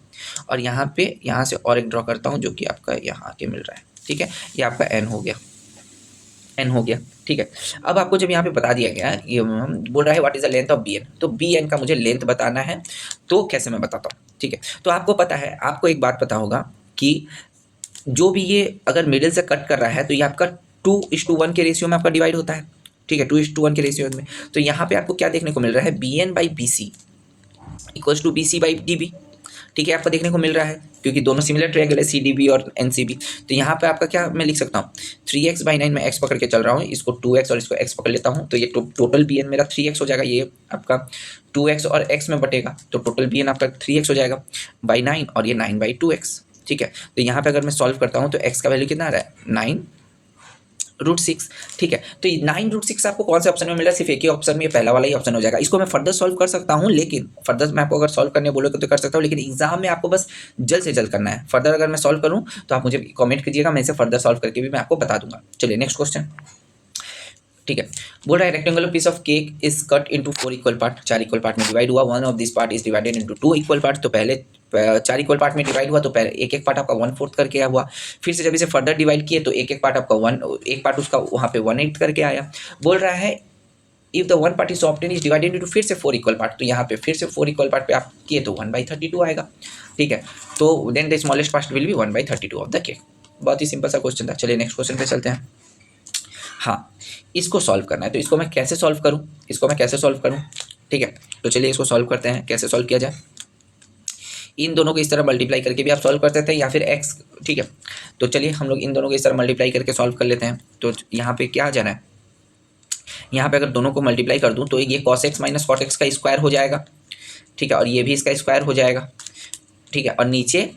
और यहाँ से और एक ड्रॉ करता हूँ जो कि आपका यहाँ के मिल रहा है। ठीक है, ये आपका N हो गया। ठीक है, अब आपको जब यहाँ पे बता दिया गया, ये बोल रहा है what is the length of BN, तो BN का मुझे लेंथ बताना है, तो कैसे मैं बताता हूँ। ठीक है, तो आपको पता है, आपको एक बात पता होगा कि जो भी ये अगर मिडिल से कट कर रहा है तो ये आपका 2:1 के रेशियो में आपका डिवाइड होता है। ठीक है, 2:1 के रेशियो में, तो यहाँ पे आपको क्या देखने को मिल रहा है, BN/BC इक्वल्स टू BC/DB। ठीक है, आपको देखने को मिल रहा है क्योंकि दोनों सिमिलर ट्रायंगल है, CDB और NCB। तो यहाँ पे आपका क्या मैं लिख सकता हूँ, 3x/9 में x पकड़ के चल रहा हूँ, इसको 2x और इसको x पकड़ लेता हूँ, तो ये टोटल BN मेरा 3x हो जाएगा। ये आपका 2x और x में बटेगा तो टोटल BN आपका 3x हो जाएगा बाई 9 और ये 9/2x। ठीक है, तो यहाँ पे अगर मैं सॉल्व करता हूँ तो x का वैल्यू कितना आ रहा है, 9√6। ठीक है, तो 9√6 आपको कौन से ऑप्शन में मिला, सिर्फ एक ही ऑप्शन में, ये पहला वाला ही ऑप्शन हो जाएगा। इसको मैं फर्दर सॉल्व कर सकता हूँ, लेकिन फर्दर मैं आपको अगर सॉल्व करने बोलोगे तो कर सकता हूँ, लेकिन एग्जाम में आपको बस जल्द से जल्द करना है। फर्दर अगर मैं सॉल्व करूँ तो आप मुझे कमेंट कीजिएगा, मैं इसे फर्दर सॉल्व करके भी मैं आपको बता दूंगा। चलिए नेक्स्ट क्वेश्चन। ठीक है, बोल रहा है rectangular piece of cake is cut into 4 equal part, 4 equal part में डिवाइड हुआ, one of this part is divided into 2 equal part. तो पहले 4 इक्वल पार्ट में डिवाइड हुआ तो पहले एक पार्ट आपका 1/4 करके आया हुआ, फिर से जब इसे फर्दर डिवाइड किए तो एक पार्ट आपका एक पार्ट उसका वहाँ पे 1/8 करके आया। बोल रहा है if the one part is obtain is divided into फिर से 4 इक्वल पार्ट, तो यहाँ पे फिर से 4 इक्वल पार्ट पे आप किए तो 1/32 आएगा। ठीक है, तो then the smallest part will be 1/32 of the cake. बहुत ही सिंपल सा क्वेश्चन था। चलिए नेक्स्ट क्वेश्चन पे चलते हैं। हाँ, इसको सॉल्व करना है, तो इसको मैं कैसे सॉल्व करूँ, ठीक है, तो चलिए इसको सॉल्व करते हैं। कैसे सॉल्व किया जाए, इन दोनों को इस तरह मल्टीप्लाई करके भी आप सॉल्व कर सकते हैं या फिर x। ठीक है, तो चलिए हम लोग इन दोनों को इस तरह मल्टीप्लाई करके सॉल्व कर लेते हैं। तो यहाँ पे क्या आ जाना है, यहाँ पे अगर दोनों को मल्टीप्लाई कर दूँ तो ये cos x minus cot x का स्क्वायर हो जाएगा। ठीक है, और ये भी इसका स्क्वायर हो जाएगा। ठीक है, और नीचे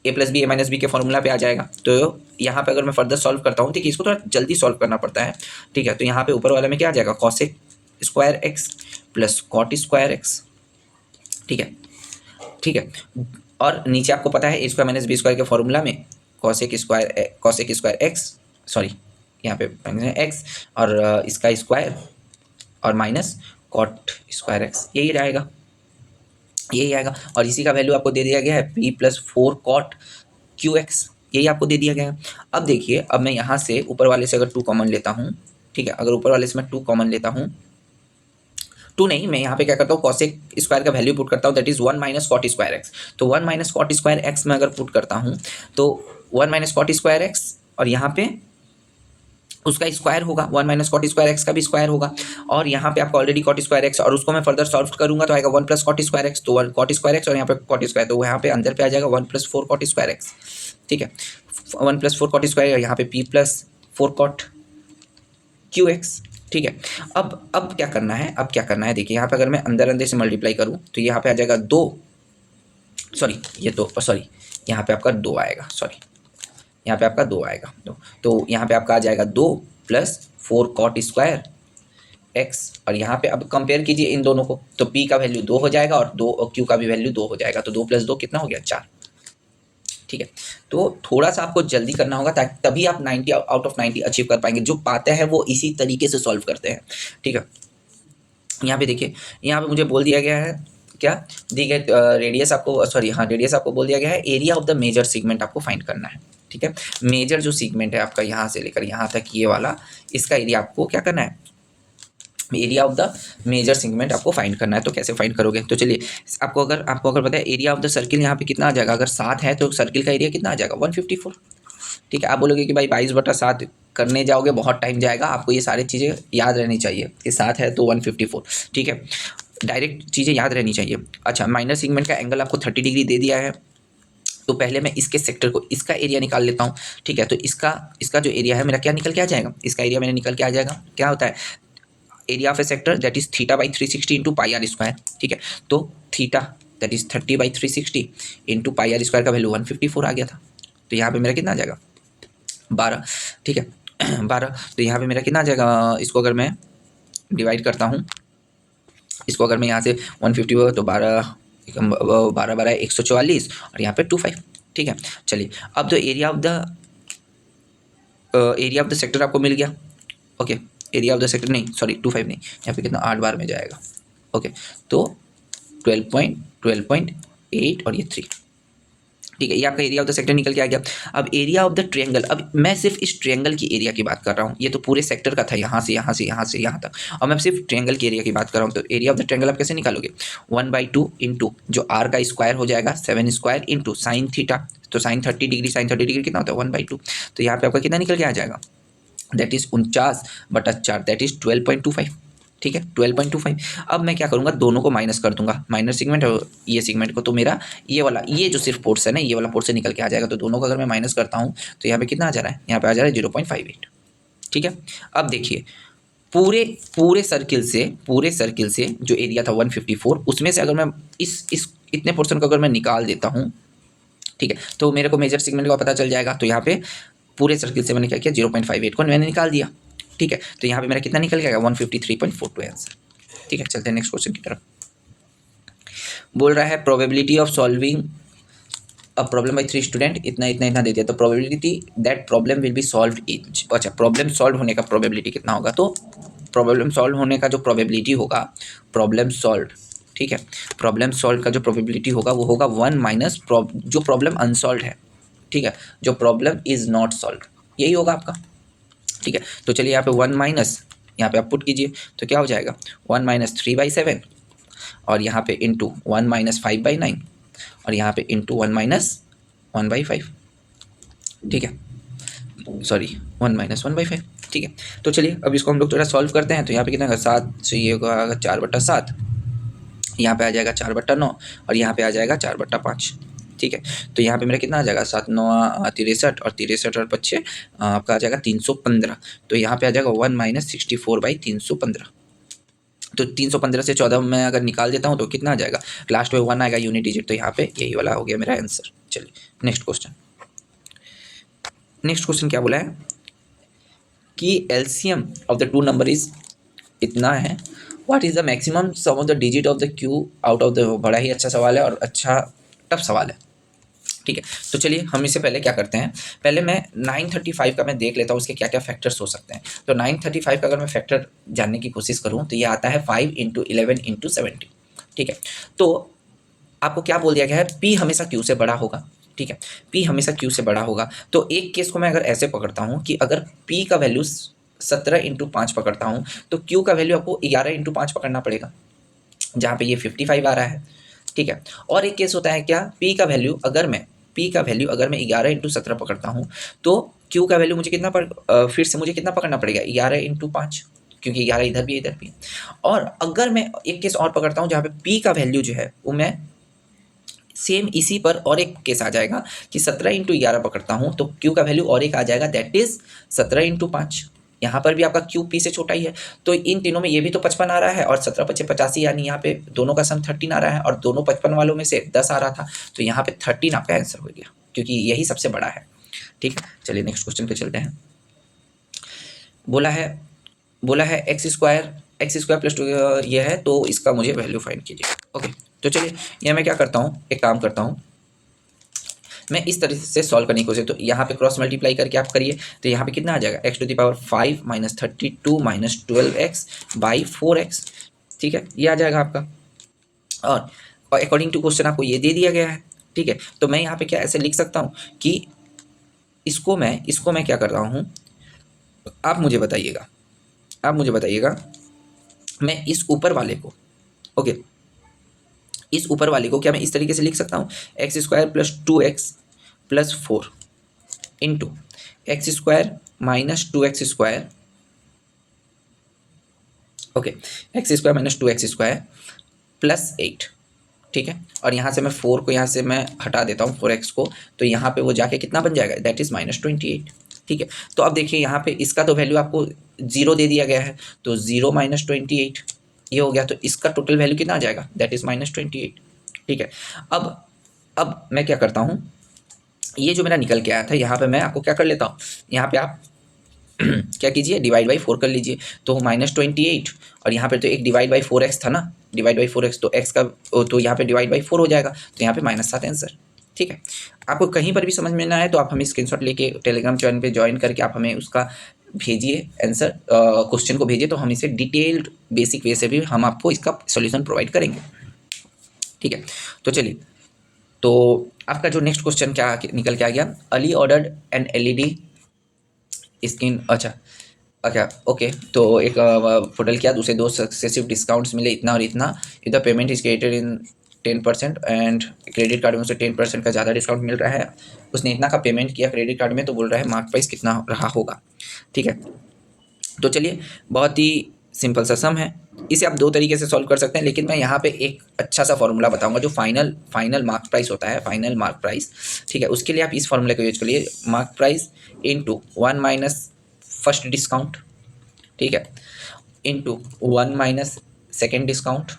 a + b a - b के फॉर्मूला पे आ जाएगा। तो यहाँ पे अगर मैं फर्दर सॉल्व करता हूँ, ठीक है, इसको थोड़ा जल्दी सॉल्व करना पड़ता है। ठीक है, तो यहाँ पे ऊपर वाले में क्या आ जाएगा, cos square x plus cot square x। ठीक है, और नीचे आपको पता है a² - b² के फॉर्मूला में cos स्क्वायर x, सॉरी यहाँ पे x और इसका स्क्वायर और माइनस cot स्क्वायर x, यही आएगा। और इसी का वैल्यू आपको दे दिया गया है p + 4 cot qx, यही आपको दे दिया गया है। अब देखिए, अब मैं यहाँ से ऊपर वाले से अगर 2 कॉमन लेता हूँ, ठीक है, अगर ऊपर वाले से मैं 2 कॉमन लेता हूँ, 2 नहीं, मैं यहाँ पे क्या करता हूँ, cos स्क्वायर का वैल्यू पुट करता हूँ, that is 1 - cot square x। तो 1 - cot स्क्वायर x में अगर पुट करता हूँ तो 1 - cot स्क्वायर x और यहाँ पे उसका स्क्वायर होगा, 1 माइनस कॉट स्क्वायर एक्स का भी स्क्वायर होगा, और यहाँ पे आपका ऑलरेडी कॉट स्क्वायर एक्स, और उसको मैं फर्दर सॉल्व करूंगा तो आएगा 1 प्लस कॉट स्क्वायर एक्स, तो 1 कॉट स्क्वायर एक्स और यहाँ पे कॉट स्क्वायर, तो यहाँ पे अंदर पे आ जाएगा 1 प्लस 4 कॉट स्क्वायर एक्स। ठीक है, 1 प्लस 4 कॉट स्क्वायर, यहाँ पे P plus 4 cot Q X. ठीक है, अब क्या करना है, अब क्या करना है, देखिए यहाँ पे अगर मैं अंदर अंदर से मल्टीप्लाई करूँ तो यहाँ पे आ जाएगा 2, सॉरी ये तो सॉरी यहाँ पे आपका 2 आएगा, सॉरी यहाँ पे आपका 2 आएगा, तो यहाँ पे आपका आ जाएगा 2 प्लस 4 कॉट स्क्वायर एक्स, और यहाँ पे अब कंपेयर कीजिए इन दोनों को, तो p का वैल्यू 2 हो जाएगा और 2 और q का भी वैल्यू 2 हो जाएगा, तो 2 प्लस 2 कितना हो गया 4। ठीक है, तो थोड़ा सा आपको जल्दी करना होगा ताकि तभी आप 90 आउट ऑफ 90 अचीव कर पाएंगे। जो पाते हैं वो इसी तरीके से सॉल्व करते हैं। ठीक है, यहाँ पे देखिए, यहाँ पे मुझे बोल दिया गया है क्या, दी गई रेडियस आपको, सॉरी हाँ रेडियस आपको बोल दिया गया है, area of the major segment आपको फाइंड करना है। ठीक है, मेजर जो सेगमेंट है आपका यहाँ से लेकर यहाँ तक ये वाला, इसका एरिया आपको क्या करना है, area of the major segment आपको फाइंड करना है। तो कैसे फाइंड करोगे, तो चलिए आपको अगर पता है एरिया ऑफ द सर्किल यहाँ पे कितना आ जाएगा, अगर 7 है तो सर्किल का एरिया कितना आ जाएगा 154। ठीक है, आप बोलोगे कि भाई 22/7 करने जाओगे बहुत टाइम जाएगा, आपको ये सारी चीज़ें याद रहनी चाहिए कि 7 है तो 154। ठीक है, डायरेक्ट चीज़ें याद रहनी चाहिए। अच्छा, माइनर सेगमेंट का एंगल आपको 30 डिग्री दे दिया है, तो पहले मैं इसके सेक्टर को, इसका एरिया निकाल लेता हूँ। ठीक है, तो इसका जो एरिया है मेरा क्या निकल के आ जाएगा, इसका एरिया मेरा निकल के आ जाएगा, क्या होता है area of a sector that is θ/360 into pi R square. ठीक है, तो theta that is 30/360 into pi R square का वैल्यू 154 आ गया था, तो यहाँ पे मेरा कितना आ जाएगा 12। ठीक है 12, तो यहाँ पे मेरा कितना आ जाएगा, इसको अगर मैं डिवाइड करता हूँ, इसको अगर मैं यहाँ से 150 तो 12 12 144 और यहाँ पे 25। ठीक है, चलिए अब तो एरिया ऑफ द सेक्टर आपको मिल गया। Okay, area of the sector नहीं, सॉरी 25 नहीं, यहाँ पे कितना 8 बार में जाएगा। ओके, तो 12.8 और ये 3। ठीक है, ये आपका एरिया ऑफ द सेक्टर निकल के आ गया। अब एरिया ऑफ द ट्रायंगल, अब मैं सिर्फ इस ट्रायंगल की एरिया की बात कर रहा हूँ, ये तो पूरे सेक्टर का था, यहाँ से यहाँ से यहाँ से यहाँ तक, और मैं सिर्फ ट्रायंगल की एरिया की बात कर रहा हूँ। तो एरिया ऑफ द ट्रायंगल आप कैसे निकालोगे, 1/2 इंटू जो r का स्क्वायर हो जाएगा 7 स्क्वायर इंटू साइन थीटा, तो साइन 30 डिग्री कितना होता है 1/2, तो यहाँ पे आपका कितना निकल के आ जाएगा, दैट इज 49/4, दैट इज 12.25। ठीक है, 12.25। अब मैं क्या करूँगा, दोनों को माइनस कर दूंगा, माइनर सेगमेंट और ये सेगमेंट को, तो मेरा ये वाला, ये जो सिर्फ पोर्शन है ये वाला पोर्शन निकल के आ जाएगा। तो दोनों को अगर मैं माइनस करता हूँ तो यहाँ पे कितना आ जा रहा है, यहाँ पे आ जा रहा है 0.58। ठीक है, अब देखिए पूरे सर्किल से जो एरिया था 154, उसमें से अगर मैं इस इतने पोर्शन को अगर मैं निकाल देता हूँ, ठीक है, तो मेरे को मेजर सेगमेंट का पता चल जाएगा। तो यहाँ पे पूरे सर्किल से मैंने क्या किया, 0.58 को मैंने निकाल दिया। ठीक है, तो यहाँ पे मेरा कितना निकल गया 153.42 आंसर। ठीक है, चलते हैं नेक्स्ट क्वेश्चन की तरफ। बोल रहा है probability of solving a problem by 3 student, इतना दे दिया, तो probability that problem will be solved is, अच्छा प्रॉब्लम सॉल्व होने का प्रोबेबिलिटी कितना होगा, तो प्रॉब्लम सॉल्व होने का जो प्रोबेबिलिटी होगा, प्रॉब्लम सॉल्व, ठीक है, प्रॉब्लम सॉल्व का जो प्रोबेबिलिटी होगा वो होगा 1 माइनस जो प्रॉब्लम अनसॉल्व है। ठीक है, जो प्रॉब्लम इज नॉट सॉल्व, यही होगा आपका। ठीक है, तो चलिए यहाँ पे 1 माइनस, यहाँ पे आप पुट कीजिए तो क्या हो जाएगा 1 माइनस 3/7, और यहाँ पे इंटू 1 माइनस 5/9, और यहाँ पे इंटू 1 माइनस 1/5। ठीक है, सॉरी 1 माइनस 1/5। ठीक है, तो चलिए अब इसको हम लोग थोड़ा सॉल्व करते हैं। तो यहाँ पे कितना होगा 7 से ये होगा 4/7, यहाँ पे आ जाएगा 4/9, और यहाँ पे आ जाएगा 4/5। ठीक है, तो यहाँ पे मेरा कितना आ जाएगा 7 9 63, और 63 और 5 आपका आ जाएगा 315। तो यहाँ पे आ जाएगा 1 माइनस 64/315। तो 315 से 14 में अगर निकाल देता हूँ तो कितना आ जाएगा, लास्ट में 1 आएगा यूनिट डिजिट, तो यहाँ पे यही वाला हो गया मेरा आंसर। चलिए नेक्स्ट क्वेश्चन क्या बोला है कि LCM of the two number is इतना है, what is the maximum some of the digit of the Q out of the, बड़ा ही अच्छा सवाल है और अच्छा टफ सवाल है। ठीक है, तो चलिए हम इससे पहले क्या करते हैं, पहले मैं 935 का मैं देख लेता हूँ उसके क्या क्या फैक्टर्स हो सकते हैं। तो 935 का अगर मैं फैक्टर जानने की कोशिश करूँ तो ये आता है 5 × 11 × 70। ठीक है, तो आपको क्या बोल दिया गया है, P हमेशा Q से बड़ा होगा। ठीक है, P हमेशा Q से बड़ा होगा। तो एक केस को मैं अगर ऐसे पकड़ता हूँ कि अगर P का वैल्यू 17 × 5 पकड़ता हूँ तो Q का वैल्यू आपको 11 × 5 पकड़ना पड़ेगा, जहाँ पे ये 55 आ रहा है। ठीक है, और एक केस होता है क्या, P का वैल्यू अगर मैं 11 × 17 पकड़ता हूँ तो क्यू का वैल्यू मुझे कितना फिर से मुझे कितना पकड़ना पड़ेगा 11 इंटू 5, क्योंकि 11 इधर भी इधर भी। और अगर मैं एक केस और पकड़ता हूँ जहाँ पे पी का वैल्यू जो है वो मैं सेम इसी पर और एक केस आ जाएगा कि 17 इंटू 11 पकड़ता हूँ तो क्यू का वैल्यू और एक आ जाएगा, दैट इज 17 इंटू 5। यहाँ पर भी आपका क्यू पी से छोटा ही है, तो इन तीनों में ये भी तो 55 आ रहा है और 17 पचे 85, यानी यहाँ पे दोनों का सम 13 आ रहा है और दोनों 55 वालों में से 10 आ रहा था, तो यहाँ पे 13 आपका आंसर हो गया क्योंकि यही सबसे बड़ा है। ठीक है, चलिए नेक्स्ट क्वेश्चन पे चलते हैं। बोला है एक्स स्क्वायर प्लस 2 ये है, तो इसका मुझे वैल्यू फाइंड कीजिए। ओके, तो चलिए यहाँ मैं क्या करता हूँ, एक काम करता हूँ, मैं इस तरह से सॉल्व करने की कोशिश, तो यहाँ पे क्रॉस मल्टीप्लाई करके आप करिए, तो यहाँ पे कितना आ जाएगा x⁵ minus 32 minus 12x by 4x। ठीक है, ये आ जाएगा आपका। और अकॉर्डिंग टू क्वेश्चन आपको ये दे दिया गया है। ठीक है, तो मैं यहाँ पे क्या ऐसे लिख सकता हूँ कि इसको मैं क्या कर रहा हूँ, आप मुझे बताइएगा, मैं इस ऊपर वाले को, ओके, इस ऊपर वाले को क्या मैं इस तरीके से लिख सकता हूँ, x² plus 2x plus 4 into x² minus 2x², okay, x² minus 2x² plus 8। ठीक है, और यहाँ से मैं 4 को यहाँ से मैं हटा देता हूँ 4x को, तो यहाँ पे वो जाके कितना बन जाएगा, दैट इज़ -28। ठीक है, तो अब देखिए यहाँ पे इसका तो वैल्यू आपको 0 दे दिया गया है, तो 0 माइनस 28 ये हो गया, तो इसका टोटल वैल्यू कितना आ जाएगा, दैट इज़ -28। ठीक है, अब मैं क्या करता हूँ, ये जो मेरा निकल के आया था यहाँ पे मैं आपको क्या कर लेता हूँ, यहाँ पे आप क्या कीजिए, डिवाइड बाई 4 कर लीजिए, तो -28, और यहाँ पे तो एक डिवाइड बाई 4x था ना, डिवाइड बाई 4x, तो x का तो यहाँ पे डिवाइड बाई 4 हो जाएगा, तो यहाँ पे -7 आंसर। ठीक है, आपको कहीं पर भी समझ में ना आए तो आप हमें स्क्रीनशॉट लेके टेलीग्राम चैनल पे ज्वाइन करके आप हमें उसका भेजिए आंसर, क्वेश्चन को भेजिए, तो हम इसे डिटेल्ड बेसिक वे से भी हम आपको इसका सोल्यूशन प्रोवाइड करेंगे। ठीक है, तो चलिए, तो आपका जो नेक्स्ट क्वेश्चन क्या निकल के आ गया, Ali ordered an LED screen, अच्छा ओके, तो एक होटल क्या दूसरे 2 सक्सेसिव डिस्काउंट्स मिले इतना और इतना, if the payment is credited in 10% and credit card में उसे 10% का ज़्यादा डिस्काउंट मिल रहा है, उसने इतना का पेमेंट किया क्रेडिट कार्ड में, तो बोल रहा है मार्क प्राइस कितना रहा होगा। ठीक है, तो चलिए, बहुत ही सिंपल सा है, इसे आप 2 तरीके से सॉल्व कर सकते हैं, लेकिन मैं यहाँ पे एक अच्छा सा फॉर्मूला बताऊंगा जो फाइनल मार्क प्राइस होता है, फाइनल मार्क प्राइस। ठीक है, उसके लिए आप इस फॉर्मूले को यूज करिए, mark price into 1 minus first discount, ठीक है, into 1 minus second discount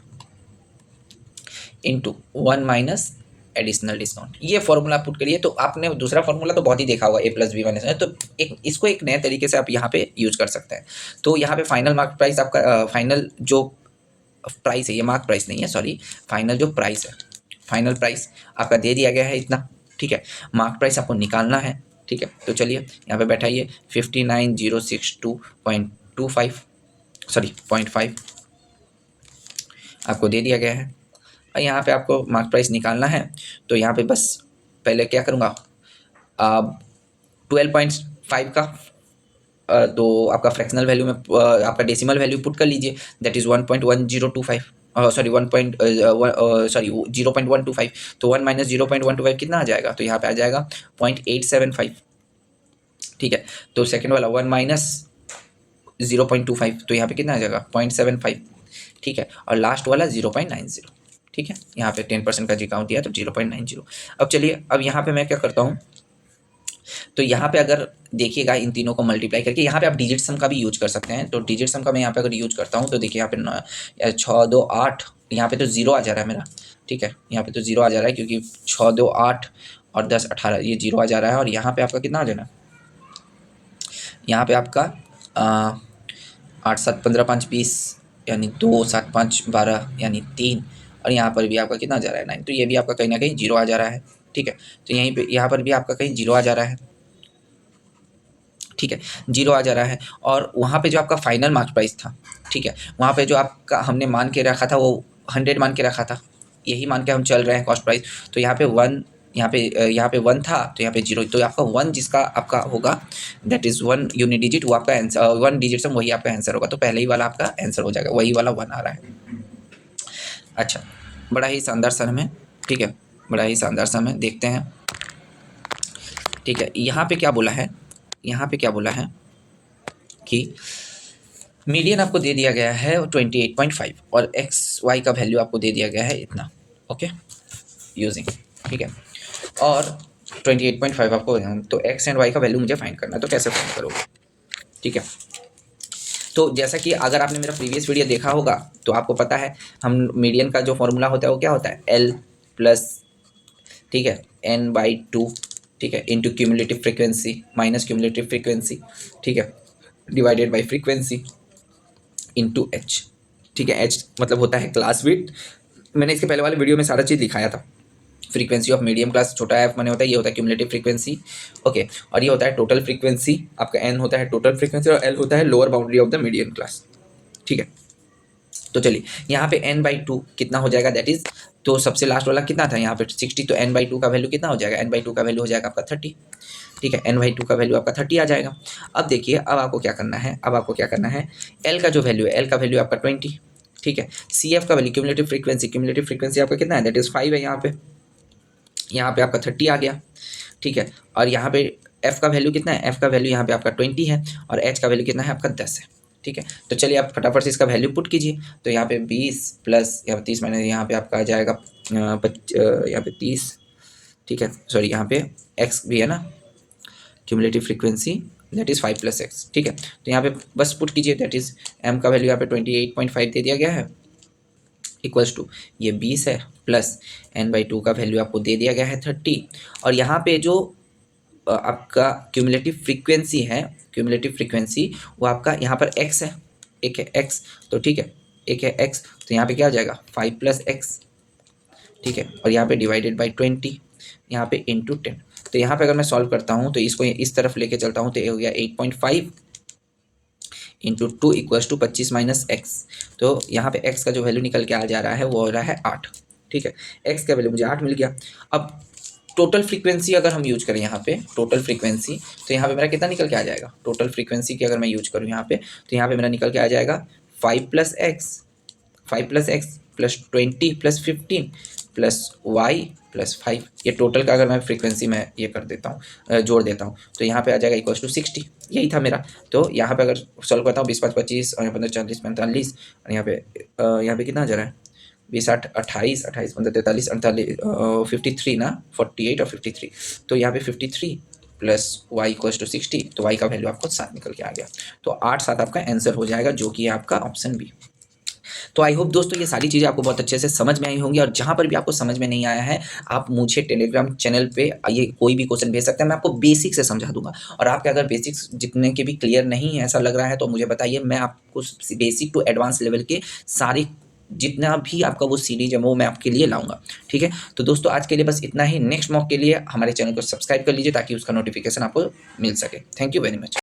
into 1 minus additional discount. ये फॉर्मूला पुट करिए, तो आपने दूसरा फॉर्मूला तो बहुत ही देखा होगा, A+B-, तो इसको एक नए तरीके से आप यहाँ पे यूज कर सकते हैं। तो यहाँ पे फाइनल मार्क प्राइस आपका फाइनल जो प्राइस है, ये मार्क प्राइस नहीं है, सॉरी, फाइनल जो प्राइस है, फाइनल प्राइस आपका दे दिया गया है इतना। ठीक है, मार्क प्राइस आपको निकालना है। ठीक है, तो चलिए यहाँ पे बैठाइए 59,062.25, सॉरी 0.5 आपको दे दिया गया है, और यहाँ पे आपको मार्क प्राइस निकालना है। तो यहाँ पे बस पहले क्या करूँगा, 12.5 का तो आपका फ्रैक्शनल वैल्यू में आपका डेसिमल वैल्यू पुट कर लीजिए, दैट इज़ 1.1025, सॉरी 0.125, तो 1 माइनस 0.125 कितना आ जाएगा, तो यहाँ पे आ जाएगा 0.875। ठीक है, तो सेकेंड वाला 1 माइनस 0.25, तो यहाँ पे कितना आ जाएगा 0.75। ठीक है, और लास्ट वाला 0.90। ठीक है, यहाँ पे 10% का डिस्काउंट दिया तो 0.90। अब चलिए, अब यहाँ पे मैं क्या करता हूँ, तो यहाँ पे अगर देखिएगा इन तीनों को मल्टीप्लाई करके, यहाँ पे आप डिजिट सम का भी यूज कर सकते हैं, तो डिजिट सम का मैं यहाँ पे अगर यूज करता हूँ तो देखिए यहाँ पे 6 2 8, यहाँ पे तो 0 आ जा रहा है मेरा। ठीक है, यहाँ पे तो 0 आ जा रहा है क्योंकि 6 2 8 और 10 18 ये 0 आ जा रहा है, और यहाँ पे आपका कितना आ जाना है, यहाँ पे आपका 8 7 15 5 20 यानी 2 7 5 12 यानी 3, और यहाँ पर भी आपका कितना आ जा रहा है 9, तो ये भी आपका कहीं ना कहीं 0 आ जा रहा है। ठीक है, तो यहीं पे यहाँ पर भी आपका कहीं 0 आ जा रहा है। ठीक है, 0 आ जा रहा है, और वहाँ पे जो आपका फाइनल मार्क प्राइस था, ठीक है, वहाँ पे जो आपका हमने मान के रखा था वो 100 मान के रखा था, यही मान के हम चल रहे हैं कॉस्ट प्राइस। तो यहाँ पे 1, यहाँ पे 1 था, तो यहाँ पे 0, तो आपका 1 जिसका आपका होगा दैट इज़ 1 यूनिट डिजिट, वो आपका आंसर, 1 डिजिट सम वही आपका आंसर होगा, तो पहले ही वाला आपका आंसर हो जाएगा, वही वाला 1 आ रहा है। अच्छा, बड़ा ही शानदार सम है। ठीक है, बड़ा ही शानदार सम है, देखते हैं। ठीक है, यहाँ पे क्या बोला है, यहाँ पे क्या बोला है कि मीडियन आपको दे दिया गया है 28.5 और एक्स वाई का वैल्यू आपको दे दिया गया है इतना, ओके यूजिंग, ठीक है। और 28.5 आपको, तो एक्स एंड वाई का वैल्यू मुझे फाइंड करना है, तो कैसे फाइंड करोगे, ठीक है। तो जैसा कि अगर आपने मेरा प्रीवियस वीडियो देखा होगा तो आपको पता है हम मीडियन का जो फॉर्मूला होता है वो क्या होता है, एल प्लस, ठीक है, n/2, ठीक है, into cumulative frequency minus cumulative frequency, ठीक है, divided by frequency into H, ठीक है। एच मतलब होता है क्लास विड्थ, मैंने इसके पहले वाले वीडियो में सारा चीज़ दिखाया था। फ्रीक्वेंसी ऑफ मीडियम क्लास, छोटा एफ माने होता है, ये होता है क्यूमुलेटिव फ्रीक्वेंसी, ओके, और ये होता है टोटल फ्रीक्वेंसी, आपका एन होता है टोटल फ्रीक्वेंसी और एल होता है lower boundary of the medium class, ठीक है। तो चलिए यहाँ पे n/2 कितना हो जाएगा, दैट इज, तो सबसे लास्ट वाला कितना था यहाँ पे 60, तो n/2 का वैल्यू कितना हो जाएगा, n/2 का वैल्यू हो जाएगा आपका 30, ठीक है, n/2 का वैल्यू आपका 30 आ जाएगा। अब देखिए अब आपको क्या करना है, अब आपको क्या करना है, l का जो वैल्यू है, l का वैल्यू आपका 20, ठीक है, सी एफ का वैल्यू क्यूमुलेटिव फ्रीक्वेंसी आपका कितना है, दैट इज 5 है, यहाँ पे आपका 30 आ गया, ठीक है, और यहाँ पे एफ का वैल्यू कितना है, एफ का वैल्यू यहाँ पे आपका 20 है और एच का वैल्यू कितना है आपका 10 है, ठीक है। तो चलिए आप फटाफट से इसका वैल्यू पुट कीजिए, तो यहाँ पे 20 प्लस यहाँ पे 30 माइनस यहाँ पे आपका आ जाएगा यहाँ पे 30, ठीक है, सॉरी यहाँ पे एक्स भी है ना, cumulative frequency that is 5 + x, ठीक है। तो यहाँ पे बस पुट कीजिए, दैट इज़ m का वैल्यू यहाँ पे 28.5 दे दिया गया है, इक्वल्स टू ये 20 है प्लस n/2 का वैल्यू आपको दे दिया गया है 30, और यहाँ पे जो आपका क्यूमुलेटिव फ्रीक्वेंसी है, क्यूमुलेटिव फ्रीक्वेंसी वो आपका यहाँ पर x है, एक है x, तो ठीक है, एक है x, तो यहाँ पे क्या आ जाएगा 5 + x, ठीक है, और यहाँ पे डिवाइडेड बाई 20, यहाँ पे इंटू 10। तो यहाँ पे अगर मैं सॉल्व करता हूँ तो इसको इस तरफ लेके चलता हूँ तो ये हो गया 8.5 into 2 equals to 25 minus X, तो यहाँ पे x का जो वैल्यू निकल के आ जा रहा है वो हो रहा है 8, ठीक है, x का वैल्यू मुझे 8 मिल गया। अब टोटल फ्रीक्वेंसी अगर हम यूज करें यहाँ पे टोटल फ्रीक्वेंसी, तो यहाँ पे मेरा कितना निकल के आ जाएगा, टोटल फ्रीक्वेंसी की अगर मैं यूज करूँ यहाँ पे, तो यहाँ पे मेरा निकल के आ जाएगा 5 + x plus 20 plus 15 plus y plus 5, ये टोटल का अगर मैं फ्रीक्वेंसी में ये कर देता हूँ, जोड़ देता हूँ, तो यहाँ पे आ जाएगा इक्वल्स टू 60, यही था मेरा। तो यहाँ पे अगर सॉल्व करता हूँ 20 × 5 = 25 और यहाँ 15 × 40 = 45 और यहाँ पे कितना आ जा रहा है 20 × 8 = 28, 28 × 15 = 43, 48 53 ना, 48 और 53, तो यहाँ पे 53 प्लस y इक्वल्स टू 60, तो y का वैल्यू आपको 7 निकल के आ गया, तो 8 7 आपका आंसर हो जाएगा, जो कि आपका ऑप्शन बी। तो आई होप दोस्तों ये सारी चीज़ें आपको बहुत अच्छे से समझ में आई होंगी, और जहाँ पर भी आपको समझ में नहीं आया है आप मुझे टेलीग्राम चैनल पे ये कोई भी क्वेश्चन भेज सकते हैं, मैं आपको बेसिक से समझा दूंगा। और आपके अगर बेसिक्स जितने के भी क्लियर नहीं है ऐसा लग रहा है तो मुझे बताइए, मैं आपको बेसिक टू एडवांस लेवल के सारे जितना भी आपका वो सीरीज है वो मैं आपके लिए लाऊंगा, ठीक है। तो दोस्तों आज के लिए बस इतना ही, नेक्स्ट मॉक के लिए हमारे चैनल को सब्सक्राइब कर लीजिए ताकि उसका नोटिफिकेशन आपको मिल सके। Thank you very much.